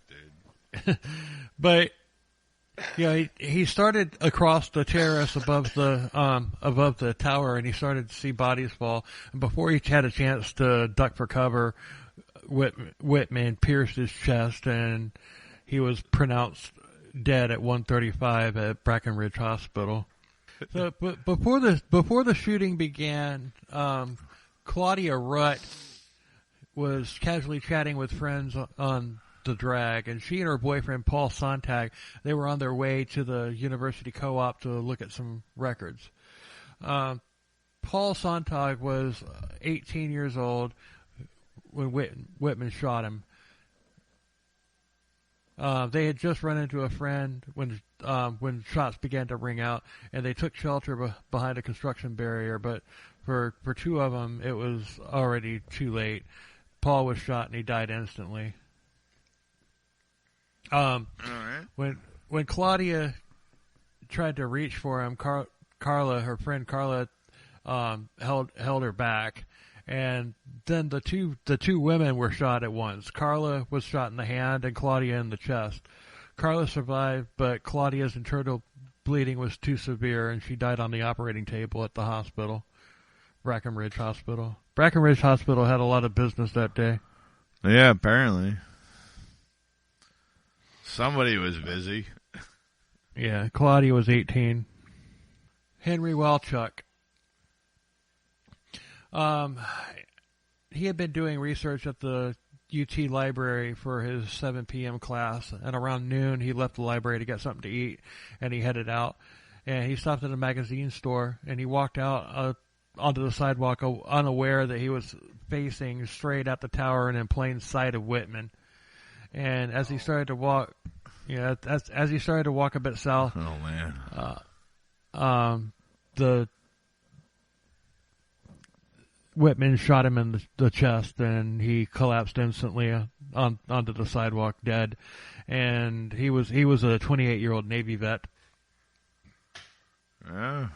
dude. But he started across the terrace above the tower, and he started to see bodies fall. And before he had a chance to duck for cover, Whitman pierced his chest, and he was pronounced dead at 1:35 at Breckenridge Hospital. So, but before the shooting began, Claudia Rutt was casually chatting with friends on the drag, and she and her boyfriend Paul Sontag, they were on their way to the university co-op to look at some records. Paul Sontag was 18 years old when Whitman shot him. They had just run into a friend when shots began to ring out, and they took shelter behind a construction barrier. But for two of them, it was already too late. Paul was shot, and he died instantly. All right. When Claudia tried to reach for him, Carla, her friend Carla, held her back, and then the two women were shot at once. Carla was shot in the hand, and Claudia in the chest. Carla survived, but Claudia's internal bleeding was too severe, and she died on the operating table at the hospital, Brackenridge Hospital. Brackenridge Hospital had a lot of business that day. Yeah, apparently. Somebody was busy. Yeah, Claudia was 18. Henry Walchuk. He had been doing research at the UT library for his 7 p.m. class, and around noon he left the library to get something to eat, and he headed out. And he stopped at a magazine store, and he walked out onto the sidewalk unaware that he was facing straight at the tower and in plain sight of Whitman. And as he started to walk, as he started to walk a bit south, the Whitman shot him in the chest, and he collapsed instantly onto the sidewalk, dead. And he was a 28-year-old Navy vet. Oh,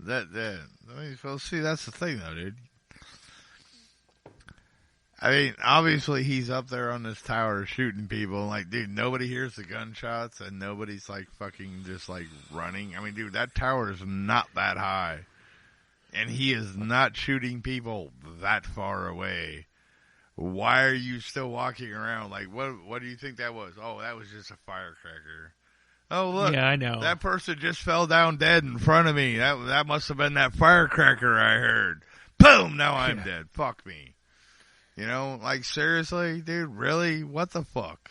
well, see, that's the thing, though, dude. I mean, obviously he's up there on this tower shooting people. Like, dude, nobody hears the gunshots, and nobody's like fucking just like running. I mean, dude, that tower is not that high. And he is not shooting people that far away. Why are you still walking around? Like, what do you think that was? Oh, that was just a firecracker. Oh, look. Yeah, I know. That person just fell down dead in front of me. That must have been that firecracker I heard. Boom! Now I'm dead. Fuck me. You know, like, seriously, dude, really? What the fuck?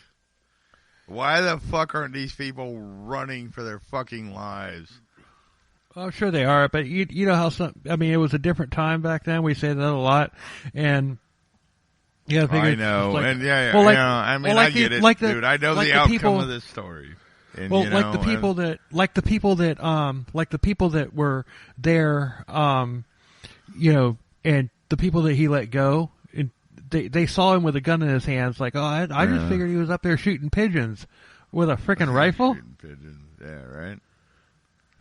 Why the fuck aren't these people running for their fucking lives? Well, I'm sure they are, but you know how it was a different time back then. We say that a lot, and yeah, I know, like, and yeah, well, like, I mean, well, like I get it, dude. I know the outcome of this story. And, well, like the people that were there, you know, and the people that he let go, and they saw him with a gun in his hands, like, oh, I just figured he was up there shooting pigeons with a frickin' rifle. Shooting pigeons, yeah, right.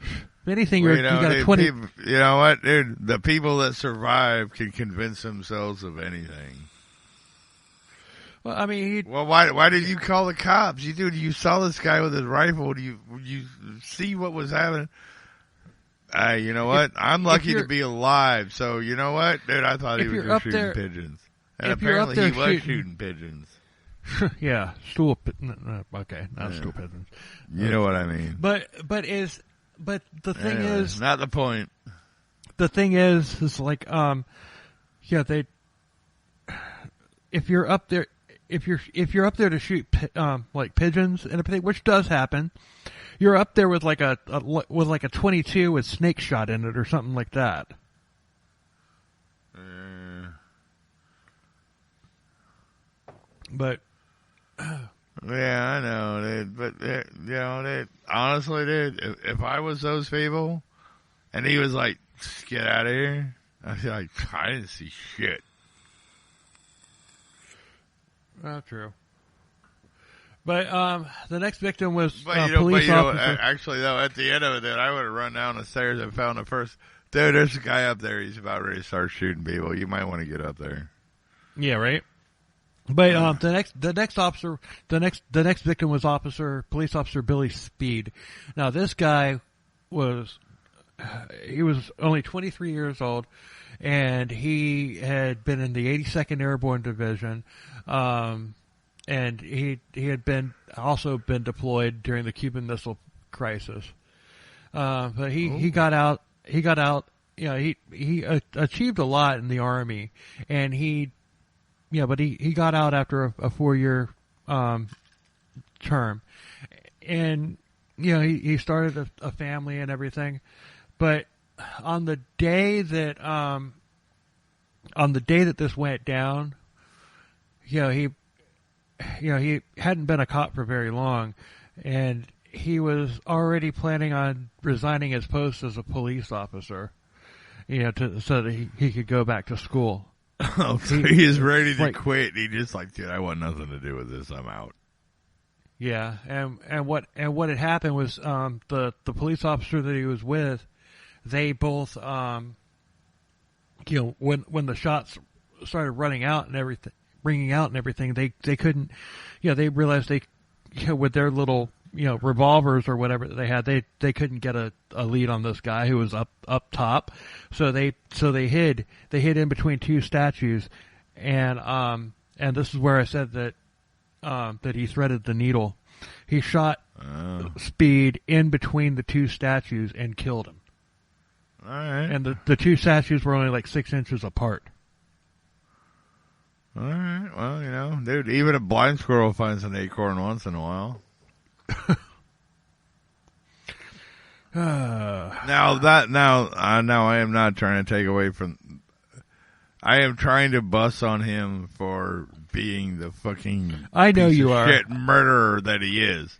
If anything, well, you got a 20. You know what, dude? The people that survive can convince themselves of anything. Well, I mean, why did you call the cops? You saw this guy with his rifle. You see what was happening? You know what? I'm lucky to be alive. So you know what, dude? I thought he was just shooting pigeons, and apparently he was shooting pigeons. Yeah, stool. Okay, not stool pigeons. You know what I mean? But the thing is, not the point. The thing is like, yeah, if you're up there to shoot like pigeons and everything, which does happen, you're up there with like a 22 with snake shot in it or something like that. But yeah, I know, dude. But you know, dude, honestly, dude, if I was those people, and he was like, "Just get out of here," I'd be like, "I didn't see shit." True. But the next victim was police officer. Actually, though, at the end of it, dude, I would have run down the stairs and found the first. Dude, there's a guy up there. He's about ready to start shooting people. You might want to get up there. Yeah, right. But the next victim was police officer Billy Speed. Now this guy was only 23 years old, and he had been in the 82nd Airborne Division, and he had also been deployed during the Cuban Missile Crisis. But he got out he achieved a lot in the Army, and but he got out after a 4-year term, and he started a family and everything, but on the day that this went down, he hadn't been a cop for very long, and he was already planning on resigning his post as a police officer, so that he could go back to school. Oh, so he is ready to quit. He just like, dude, I want nothing to do with this. I'm out. Yeah, and what had happened was the police officer that he was with, they both when the shots started running out and everything, ringing out and everything, they couldn't, they realized they, with their little revolvers or whatever that they had, they couldn't get a lead on this guy who was up top, so they hid in between two statues, and this is where I said that he threaded the needle. He shot Speed in between the two statues and killed him. All right. And the two statues were only like 6 inches apart. All right. Well, dude, even a blind squirrel finds an acorn once in a while. Now I am not trying to take away from. I am trying to bust on him for being the fucking shit murderer that he is.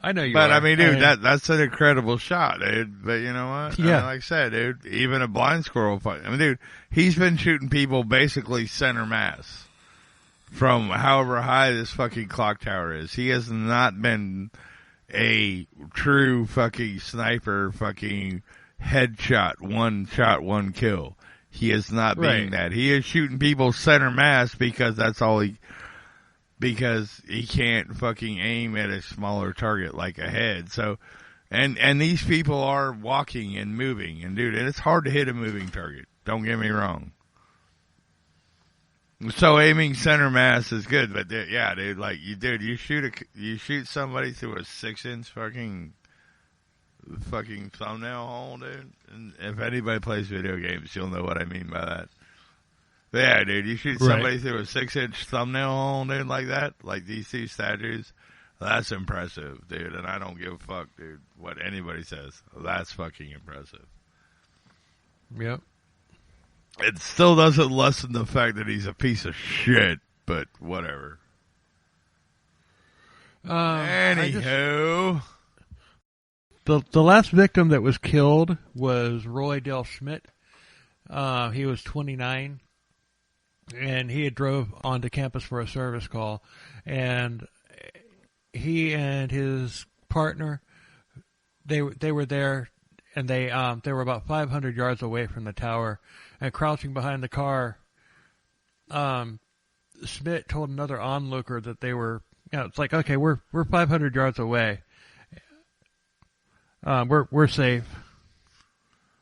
I know you but are. I mean, dude, that's an incredible shot, dude. But you know what? Yeah. Like I said, dude, even a blind squirrel fight. I mean, dude, he's been shooting people basically center mass from however high this fucking clock tower is. He has not been a true fucking sniper, fucking headshot, one shot, one kill. He is not being that. He is shooting people center mass because because he can't fucking aim at a smaller target like a head. So, and these people are walking and moving, and dude, and it's hard to hit a moving target. Don't get me wrong. So aiming center mass is good, but yeah, dude, like you shoot somebody through a 6-inch fucking thumbnail hole, dude. And if anybody plays video games, you'll know what I mean by that. But yeah, dude, you shoot somebody through a 6-inch thumbnail hole, dude, like that, like these two statues. That's impressive, dude. And I don't give a fuck, dude, what anybody says. That's fucking impressive. Yep. It still doesn't lessen the fact that he's a piece of shit, but whatever. Anywho. The last victim that was killed was Roy Dale Schmidt. He was 29, and he had drove onto campus for a service call, and he and his partner, they were there, and they were about 500 yards away from the tower, and crouching behind the car, Schmidt told another onlooker that they were, it's like, okay, we're 500 yards away. We're safe.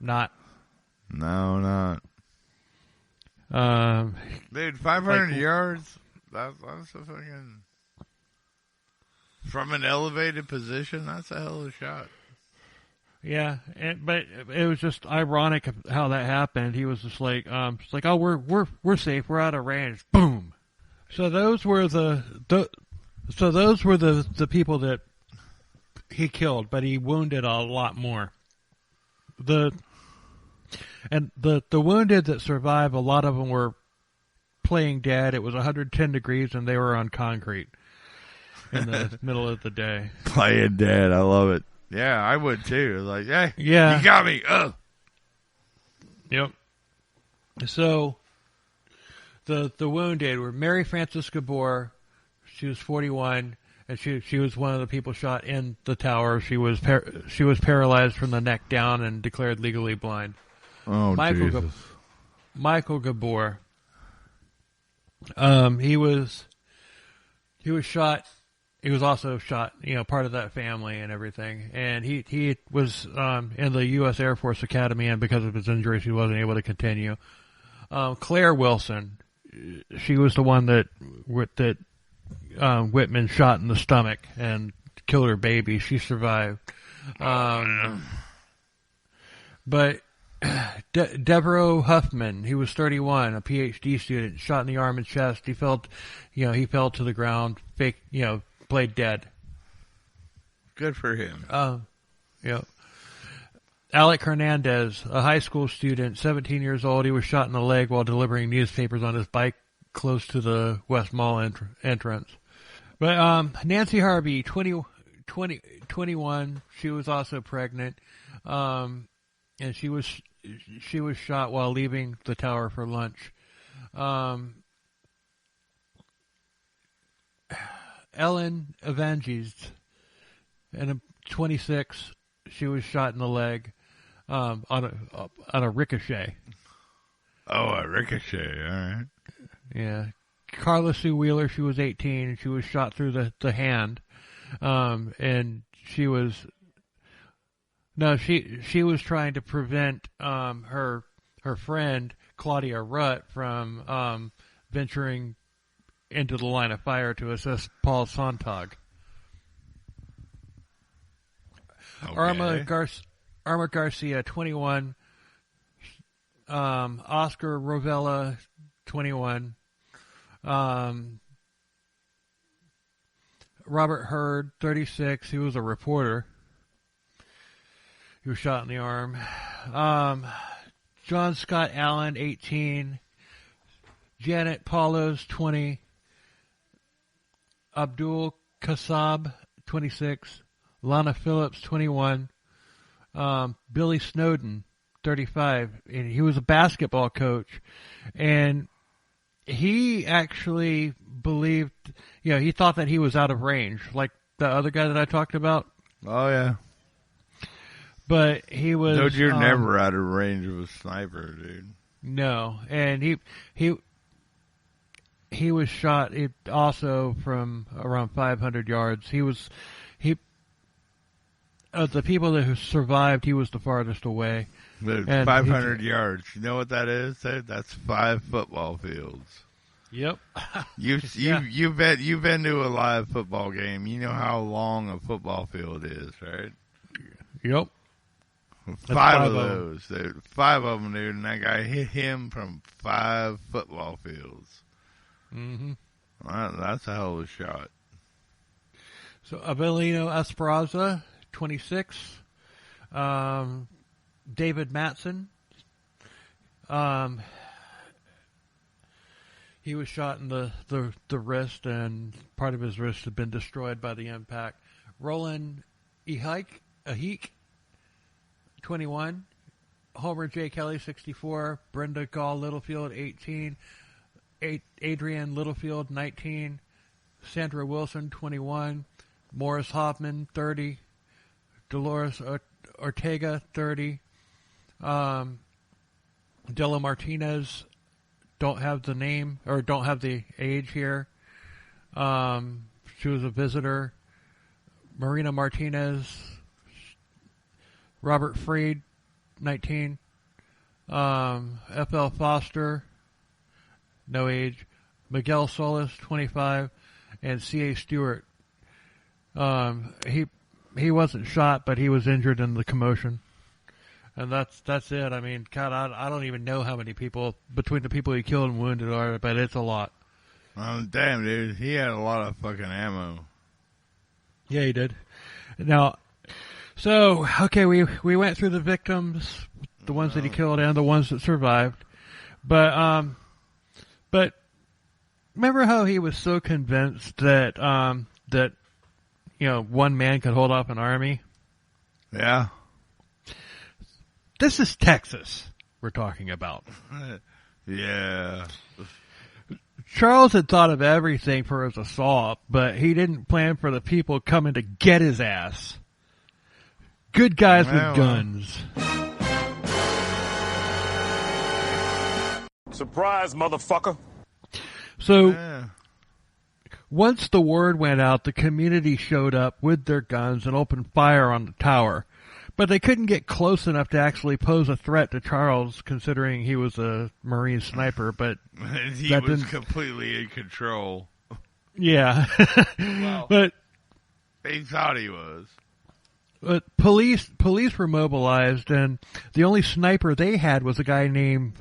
Not. No, not. Dude, 500 yards? That's a fucking... From an elevated position, that's a hell of a shot. Yeah, but it was just ironic how that happened. He was just like, oh, we're safe. We're out of range. Boom. So those were the people that he killed, but he wounded a lot more. The wounded that survived, a lot of them were playing dead. It was 110 degrees, and they were on concrete in the middle of the day. Playing dead, I love it. Yeah, I would too. Like, hey, yeah, you got me. Ugh. Yep. So the wounded were Mary Frances Gabor. She was 41, and she was one of the people shot in the tower. She was paralyzed from the neck down and declared legally blind. Oh, Jesus. Michael Gabor. He was shot. He was also shot, part of that family and everything. And he was in the U.S. Air Force Academy, and because of his injuries, he wasn't able to continue. Claire Wilson, she was the one that Whitman shot in the stomach and killed her baby. She survived. But Devereaux Huffman, he was 31, a PhD student, shot in the arm and chest. He fell to the ground, played dead. Good for him. Yeah. Alec Hernandez, a high school student, 17 years old. He was shot in the leg while delivering newspapers on his bike close to the West Mall entrance. But Nancy Harvey, 21, she was also pregnant, and she was shot while leaving the tower for lunch. Ellen Evangelist, and 26, she was shot in the leg on a ricochet. Oh, a ricochet, all right. Yeah. Carla Sue Wheeler, she was 18, and she was shot through the hand. And she was trying to prevent her friend Claudia Rutt from venturing into the line of fire to assist Paul Sontag. Okay. Arma Garcia, 21. Oscar Rovella, 21. Robert Hurd, 36. He was a reporter. He was shot in the arm. John Scott Allen, 18. Janet Paulos, 20. Abdul Kassab, 26. Lana Phillips, 21. Billy Snowden, 35. And he was a basketball coach. And he actually believed, he thought that he was out of range, like the other guy that I talked about. Oh, yeah. But he was... Dude, you're never out of range of a sniper, dude. No. And he was shot also from around 500 yards. The people that survived, he was the farthest away. Dude, 500 yards. You know what that is? That's 5 football fields. Yep. You've been to a live football game. You know how long a football field is, right? Yep. 5 of those. Dude. 5 of them, dude. And that guy hit him from 5 football fields. Mm-hmm. That's a hell of a shot. So Avelino Esparza, 26. David Matson. He was shot in the wrist, and part of his wrist had been destroyed by the impact. Roland Ahik, 21. Homer J. Kelly, 64. Brenda Gall Littlefield, 18. Adrienne Littlefield, 19. Sandra Wilson, 21. Morris Hoffman, 30. Dolores Ortega, 30. Della Martinez, don't have the name, or don't have the age here. She was a visitor. Marina Martinez. Robert Freed, 19. F.L. Foster, no age. Miguel Solis, 25. And C.A. Stewart. He wasn't shot, but he was injured in the commotion. And that's it. I mean, God, I don't even know how many people, between the people he killed and wounded are, but it's a lot. Damn, dude. He had a lot of fucking ammo. Yeah, he did. Now, so, okay, we went through the victims, the ones that he killed and the ones that survived. But remember how he was so convinced that, one man could hold off an army? Yeah. This is Texas we're talking about. Yeah. Charles had thought of everything for his assault, but he didn't plan for the people coming to get his ass. Good guys with guns. Surprise, motherfucker. So, once the word went out, the community showed up with their guns and opened fire on the tower. But they couldn't get close enough to actually pose a threat to Charles, considering he was a Marine sniper, but he was completely in control. Yeah. Well, but he thought he was. Police were mobilized, and the only sniper they had was a guy named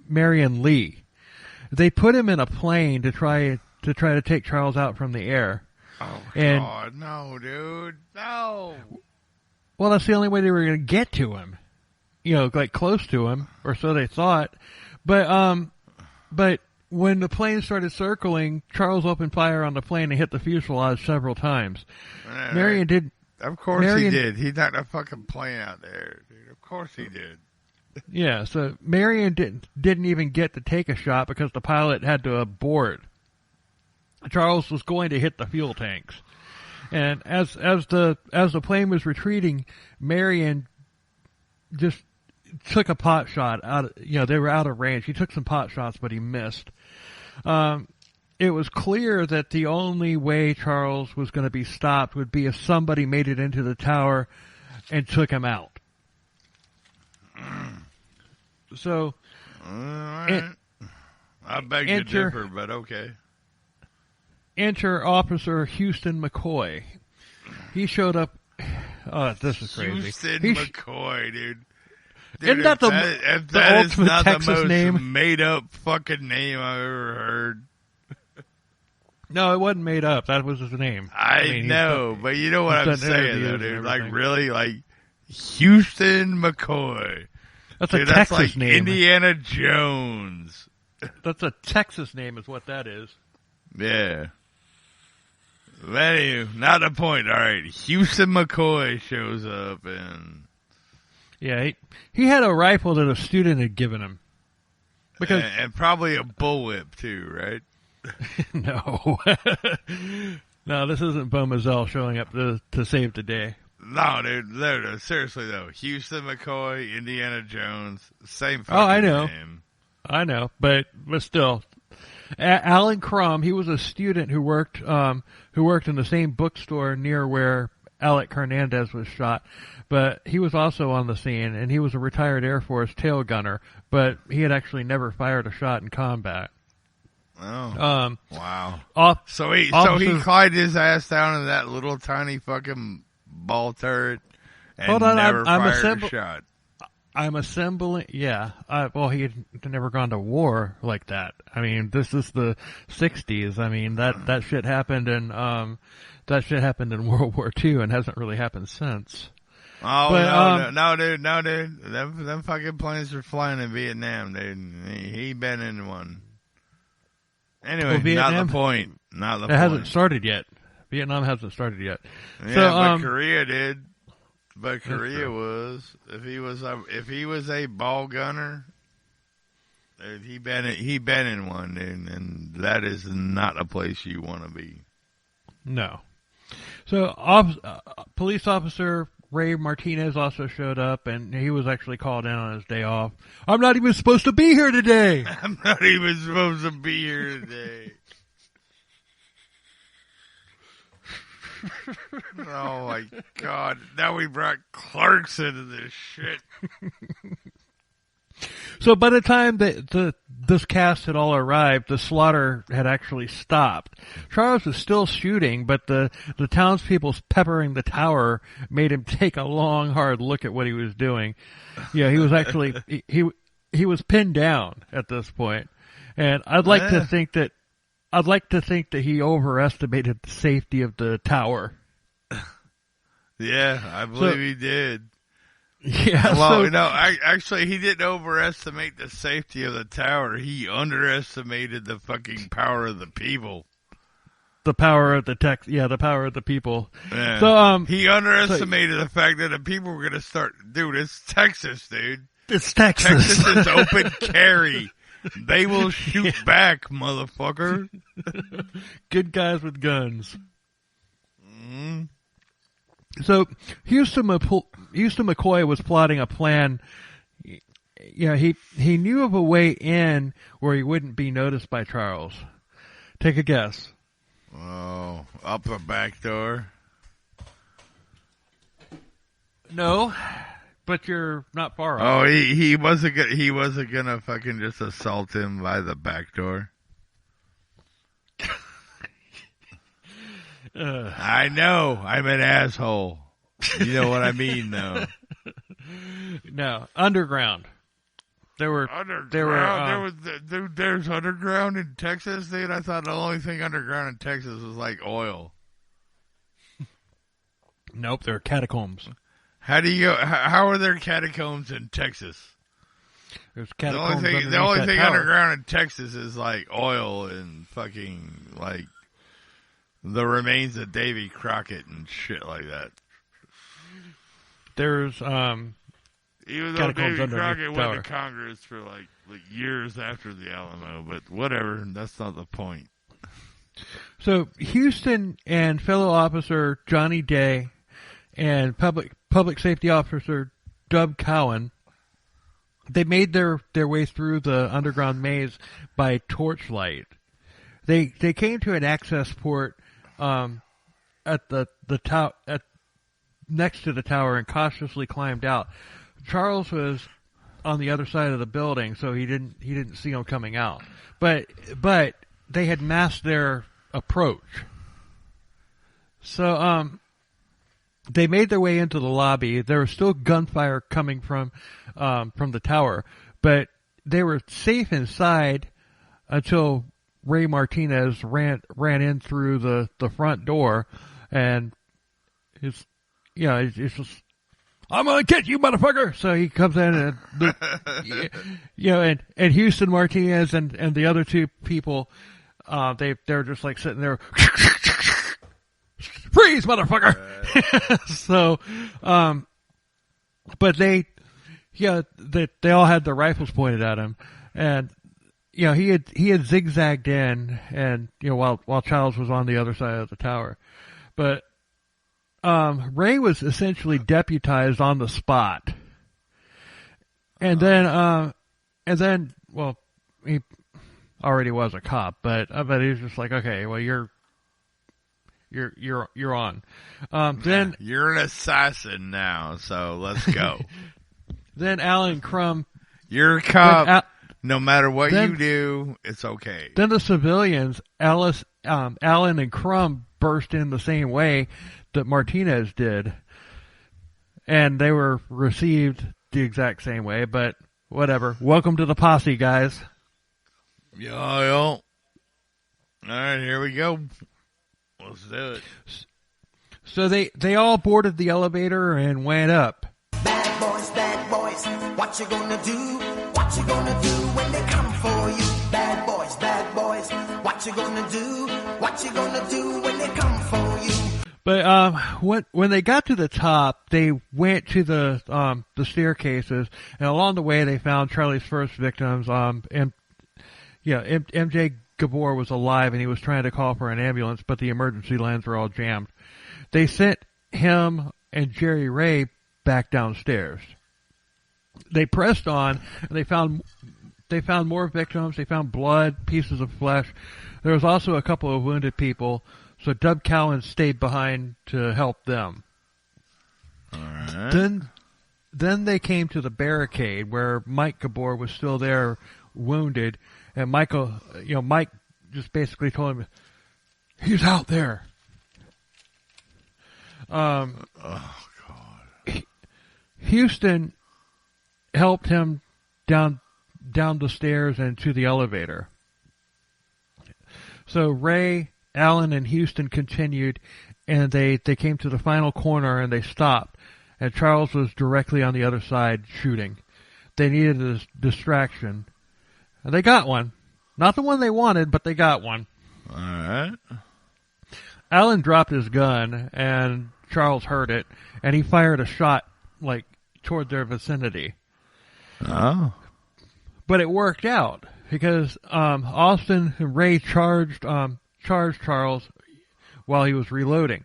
Marion Lee. They put him in a plane to try to take Charles out from the air. Oh, and, God, no, dude, no. Well, that's the only way they were going to get to him. Like close to him, or so they thought. But when the plane started circling, Charles opened fire on the plane and hit the fuselage several times. Marion did. Of course he did. He knocked a fucking plane out there, dude. Of course he did. Yeah, so Marion didn't even get to take a shot because the pilot had to abort. Charles was going to hit the fuel tanks. And as the plane was retreating, Marion just took a pot shot out. They were out of range. He took some pot shots, but he missed. It was clear that the only way Charles was going to be stopped would be if somebody made it into the tower and took him out. So, I beg to differ, but okay. Enter Officer Houston McCoy. He showed up. Oh, this is crazy. Houston McCoy, dude. Isn't that if the that ultimate is not Texas the most name? made up fucking name I've ever heard. No, it wasn't made up. That was his name. I know, but you know what I'm saying, though, dude. Like, really, like, Houston McCoy. That's dude, a Texas that's like name. Indiana Jones. That's a Texas name is what that is. Yeah. But anyway, not the point. All right, Houston McCoy shows up, and... Yeah, he had a rifle that a student had given him. And probably a bullwhip, too, right? No. No, this isn't Bo Mazel showing up to save the day. No, dude. No, seriously, though. Houston McCoy, Indiana Jones, same fucking name. I know, but still. Alan Crum, he was a student who worked in the same bookstore near where Alec Hernandez was shot, but he was also on the scene, and he was a retired Air Force tail gunner, but he had actually never fired a shot in combat. Oh, wow. So he climbed his ass down in that little tiny fucking ball turret and never fired a shot. I'm assembling, yeah. Well, he had never gone to war like that. I mean, this is the 60s. I mean, that shit happened in World War II and hasn't really happened since. Oh, but, no, dude. Them fucking planes were flying in Vietnam, dude. He been in one. Anyway, not the point. Not the point. It hasn't started yet. Vietnam hasn't started yet. Yeah, so, but Korea did. But Korea was. If he was a ball gunner, he been in one, dude, and that is not a place you want to be. No. So, police officer Ray Martinez also showed up, and he was actually called in on his day off. I'm not even supposed to be here today. I'm not even supposed to be here today. Oh my God. Now we brought clerks into this shit. So by the time that this cast had all arrived, the slaughter had actually stopped. Charles was still shooting, but the townspeople peppering the tower made him take a long, hard look at what he was doing. Yeah, he was actually he was pinned down at this point, and I'd like to think that he overestimated the safety of the tower. Yeah, I believe he did. Yeah. Well, actually, he didn't overestimate the safety of the tower. He underestimated the fucking power of the people. The power of the the power of the people. Yeah. So, he underestimated the fact that the people were going to start. Dude, it's Texas, dude. It's Texas. Texas is open carry. They will shoot back, motherfucker. Good guys with guns. Mm-hmm. So Houston McCoy was plotting a plan. Yeah, he knew of a way in where he wouldn't be noticed by Charles. Take a guess. Oh, up the back door? No, but you're not far off. Oh, he wasn't gonna fucking just assault him by the back door. I know. I'm an asshole. You know what I mean, though. No, underground. There's underground in Texas, dude. I thought the only thing underground in Texas was like oil. Nope, there are catacombs. How are there catacombs in Texas? There's catacombs. The only thing underground in Texas is like oil and fucking like the remains of Davy Crockett and shit like that. There's even though Davy Crockett went to Congress for like years after the Alamo, but whatever, that's not the point. So Houston and fellow officer Johnny Day and public safety officer Dub Cowan, they made their way through the underground maze by torchlight. They came to an access port at the next to the tower and cautiously climbed out. Charles was on the other side of the building, so he didn't see them coming out. But they had masked their approach. So they made their way into the lobby. There was still gunfire coming from the tower, but they were safe inside until Ray Martinez ran in through the front door, and it's just, I'm gonna get you, motherfucker! So he comes in and and Houston Martinez and the other two people, they're just like sitting there, freeze, motherfucker! So, but they all had their rifles pointed at him, and he had zigzagged in, and while Charles was on the other side of the tower, but Ray was essentially deputized on the spot, and then he already was a cop, but he was just like, okay, well you're on. Then you're an assassin now, so let's go. Then Alan Crum, you're a cop. No matter what you do, it's okay. Then the civilians, Alan and Crum, burst in the same way that Martinez did, and they were received the exact same way, but whatever. Welcome to the posse, guys. Yo. All right, here we go. Let's do it. So they all boarded the elevator and went up. Bad boys, what you gonna do? What you gonna do when they come for you? Bad boys, what you gonna do? What you gonna do when they come for you? But when they got to the top, they went to the staircases, and along the way they found Charlie's first victims. MJ Gabor was alive, and he was trying to call for an ambulance, but the emergency lines were all jammed. They sent him and Jerry Ray back downstairs. They pressed on, and they found more victims. They found blood, pieces of flesh. There was also a couple of wounded people, so Dub Cowan stayed behind to help them. All right. Then they came to the barricade where Mike Gabor was still there, wounded, and Mike just basically told him, he's out there. Oh God. Houston helped him down the stairs and to the elevator. So Ray, Allen, and Houston continued, and they came to the final corner and they stopped. And Charles was directly on the other side shooting. They needed a distraction, and they got one. Not the one they wanted, but they got one. All right. Allen dropped his gun, and Charles heard it, and he fired a shot toward their vicinity. Oh. But it worked out because Austin and Ray charged Charles while he was reloading,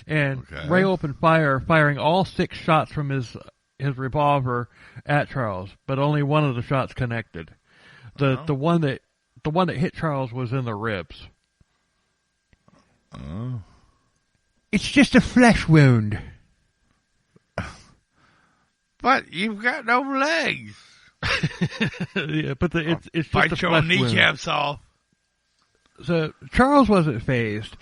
and Ray opened fire, firing all 6 shots from his revolver at Charles, but only one of the shots connected. The one that hit Charles was in the ribs. Oh. It's just a flesh wound. But you've got no legs. Yeah, but it's just bite a your flesh kneecaps wound. off. So Charles wasn't phased.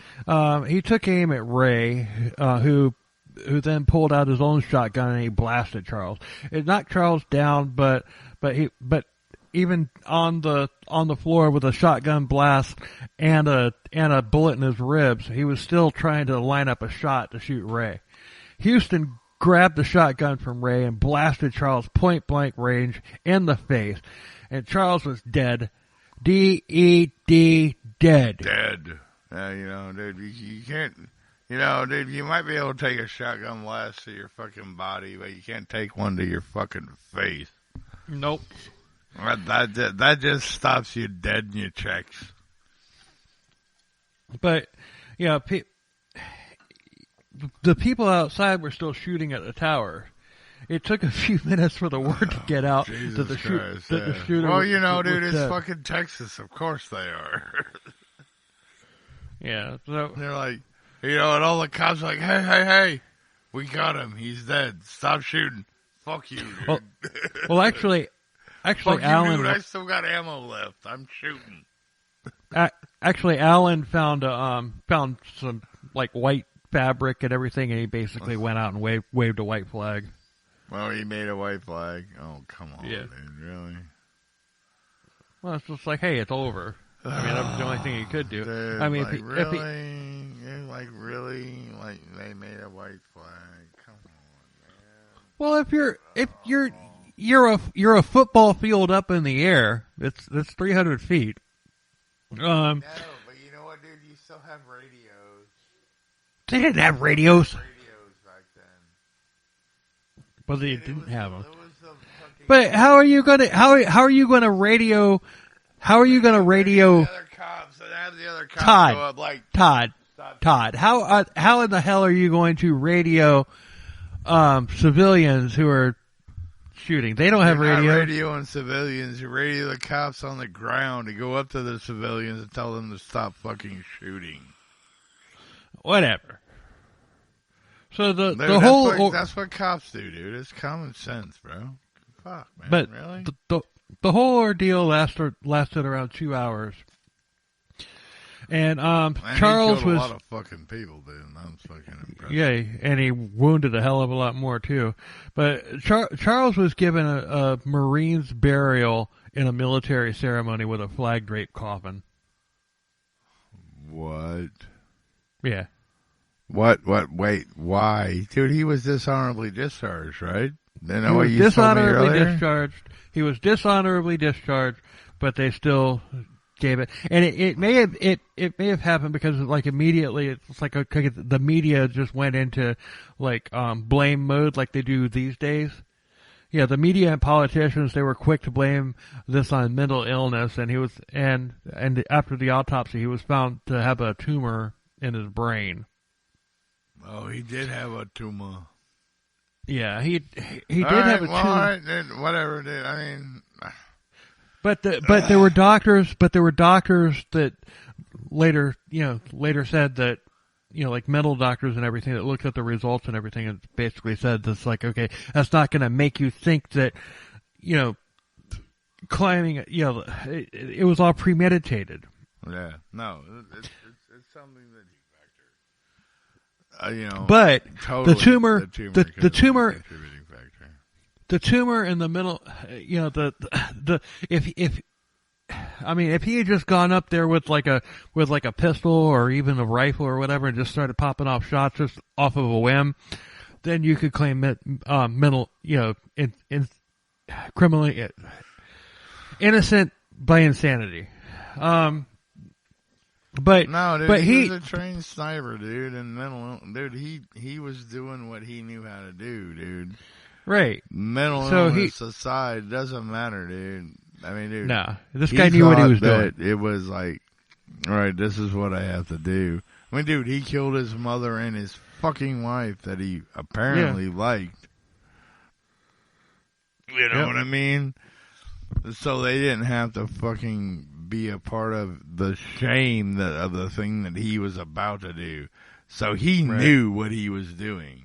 He took aim at Ray, who then pulled out his own shotgun and he blasted Charles. It knocked Charles down, but even on the floor with a shotgun blast and a bullet in his ribs, he was still trying to line up a shot to shoot Ray. Houston grabbed the shotgun from Ray and blasted Charles point blank range in the face, and Charles was dead. D-E-D, dead. Dead. Dude, you can't, dude, you might be able to take a shotgun blast to your fucking body, but you can't take one to your fucking face. Nope. That just stops you dead in your tracks. But, the people outside were still shooting at the tower. It took a few minutes for the word to get out that the shooter. Well, dude, it's fucking Texas. Of course they are. Yeah, so they're like, and all the cops are like, hey, we got him. He's dead. Stop shooting. Fuck you, dude. Well, actually, Fuck Alan. You, dude, I still got ammo left. I'm shooting. Actually, Alan found some like white fabric and everything, and he basically went out and waved a white flag. Well, he made a white flag. Oh, come on, yeah. Dude, really? Well, it's just like, hey, it's over. I mean, that was the only thing he could do. Dude, I mean, like, really, they made a white flag. Come on, man. Well, if you're a football field up in the air, it's 300 feet. No, but you know what, dude? You still have radios. They didn't have radios. Radios back then. But they didn't have them. But how are you gonna radio? How are you gonna radio? The other cops and have the other cops go up like Todd. How in the hell are you going to radio civilians who are shooting? They don't have radio. Not radioing civilians. You radio the cops on the ground to go up to the civilians and tell them to stop fucking shooting. Whatever. So that's what cops do, dude. It's common sense, bro. Fuck, man. But really? The whole ordeal lasted around 2 hours. And Charles he killed was a lot of fucking people, dude. That was fucking impressive. Yeah, and he wounded a hell of a lot more too. But Charles was given a Marine's burial in a military ceremony with a flag draped coffin. What? Yeah. What? Wait, why? Dude, he was dishonorably discharged, right? He was dishonorably discharged. He was dishonorably discharged, but they still gave it. And it may have happened because like immediately it's like the media just went into like blame mode like they do these days. Yeah, the media and politicians, they were quick to blame this on mental illness, and he was and after the autopsy he was found to have a tumor in his brain. Oh, he did have a tumor. Yeah, he did have a tumor. Right, whatever, dude. I mean, but there were doctors that later said that, like mental doctors and everything that looked at the results and everything and basically said that's like, okay, that's not going to make you think that, climbing, it was all premeditated. Yeah, no, it's something that but totally, the tumor in the middle, if he had just gone up there with like a pistol or even a rifle or whatever and just started popping off shots just off of a whim, then you could claim mental, criminally innocent by insanity. But no, dude, but he was a trained sniper, dude, and he was doing what he knew how to do, dude. Right. Mental illness aside, doesn't matter, dude. I mean, dude. Nah, this guy knew what he was doing. It was like, all right, this is what I have to do. I mean, dude, he killed his mother and his fucking wife that he apparently liked. You know what I mean? So they didn't have to fucking be a part of the shame of the thing that he was about to do. So he knew what he was doing.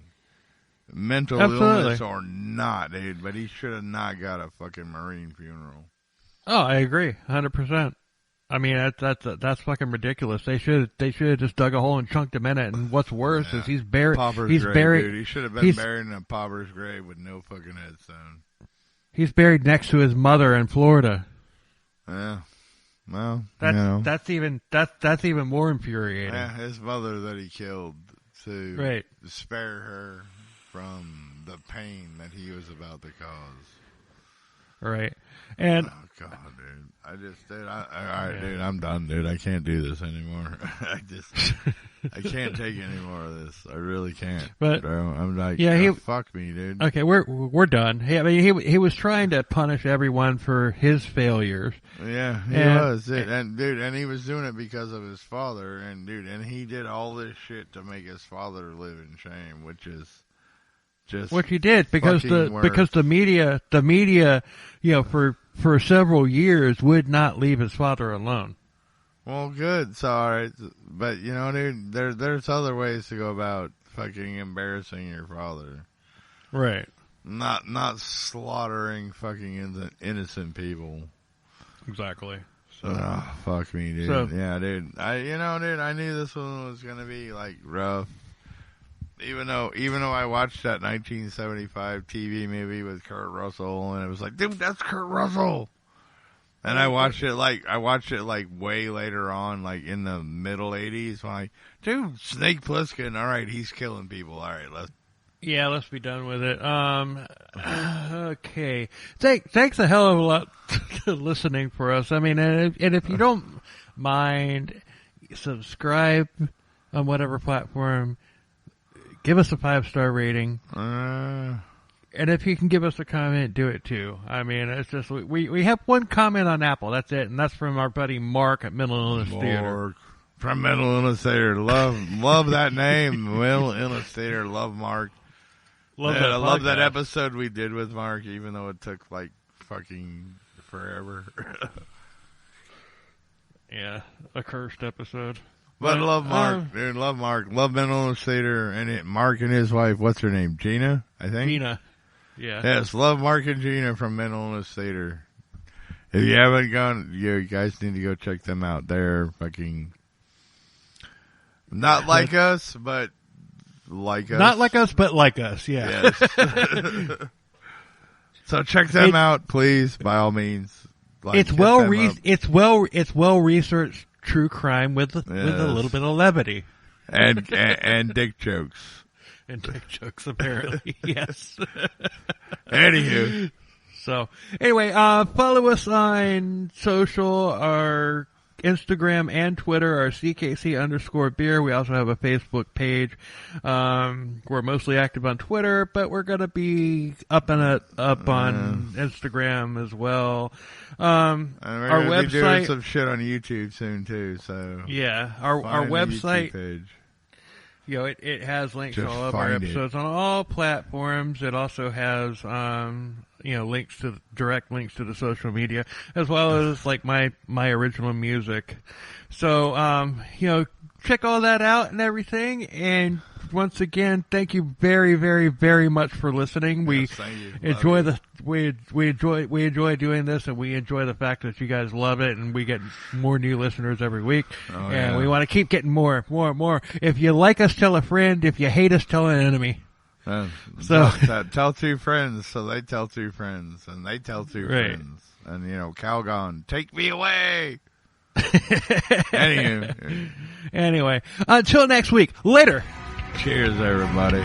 Mental illness or not, dude, but he should have not got a fucking Marine funeral. Oh, I agree, 100%. I mean, that's fucking ridiculous. They should have just dug a hole and chunked him in it. And what's worse is he's buried. Pauper's grave, dude. He should have been buried in a pauper's grave with no fucking headstone. He's buried next to his mother in Florida. Yeah. Well, that's even more infuriating. Yeah, his mother that he killed to spare her from the pain that he was about to cause. Right. And oh God, dude. Dude, dude, I'm done, dude. I can't do this anymore. I can't take any more of this. I really can't. But bro, I'm like, fuck me, dude. Okay, we're done. I mean, he was trying to punish everyone for his failures. Yeah, he was, and he was doing it because of his father, and he did all this shit to make his father live in shame, which is just what he did because the media, for several years would not leave his father alone. Well, good. So, all right. But, dude, there's other ways to go about fucking embarrassing your father. Right. Not slaughtering fucking innocent people. Exactly. So, oh, fuck me, dude. So, yeah, dude. I knew this one was going to be, like, rough. Even though I watched that 1975 TV movie with Kurt Russell, and it was like, dude, that's Kurt Russell. And I watched it like way later on, like in the middle 80s. I'm like, dude, Snake Plissken, all right, he's killing people. All right, let's be done with it. Okay. Thanks a hell of a lot for listening for us. I mean, and if you don't mind, subscribe on whatever platform. Give us a 5-star rating. And if you can give us a comment, do it too. I mean, it's just, we have one comment on Apple. That's it. And that's from our buddy Mark at Mental Illness Theater. From Mental Illness Theater. Love that name. Mental Illness Theater. Love Mark. I love that episode we did with Mark, even though it took like fucking forever. Yeah. A cursed episode. But love Mark, dude. Love Mark. Love Mental Illness Theater. And Mark and his wife, what's her name? Gina, I think? Gina. Yeah. Yes, love Mark and Gina from Mental Illness Theater. If you haven't gone, you guys need to go check them out. They're fucking not like us, but like us. Not like us, but like us, yeah. Yes. So check them out, please, by all means. It's well researched true crime with a little bit of levity. And dick jokes. And dick jokes, apparently. Yes. Anywho. So, anyway, follow us on social, our Instagram and Twitter, our CKC_beer. We also have a Facebook page. We're mostly active on Twitter, but we're gonna be up on Instagram as well. And we're our website, be doing some shit on YouTube soon too. So yeah, our website page. It has links to all of our episodes on all platforms. It also has direct links to the social media, as well as like my original music. So check all that out and everything. And once again, thank you very, very, very much for listening. We enjoy doing this, and we enjoy the fact that you guys love it, and we get more new listeners every week. And we want to keep getting more. If you like us, tell a friend. If you hate us, tell an enemy. So tell two friends, so they tell two friends, and they tell two friends. And Calgon, take me away. Anyway, until next week. Later. Cheers, everybody.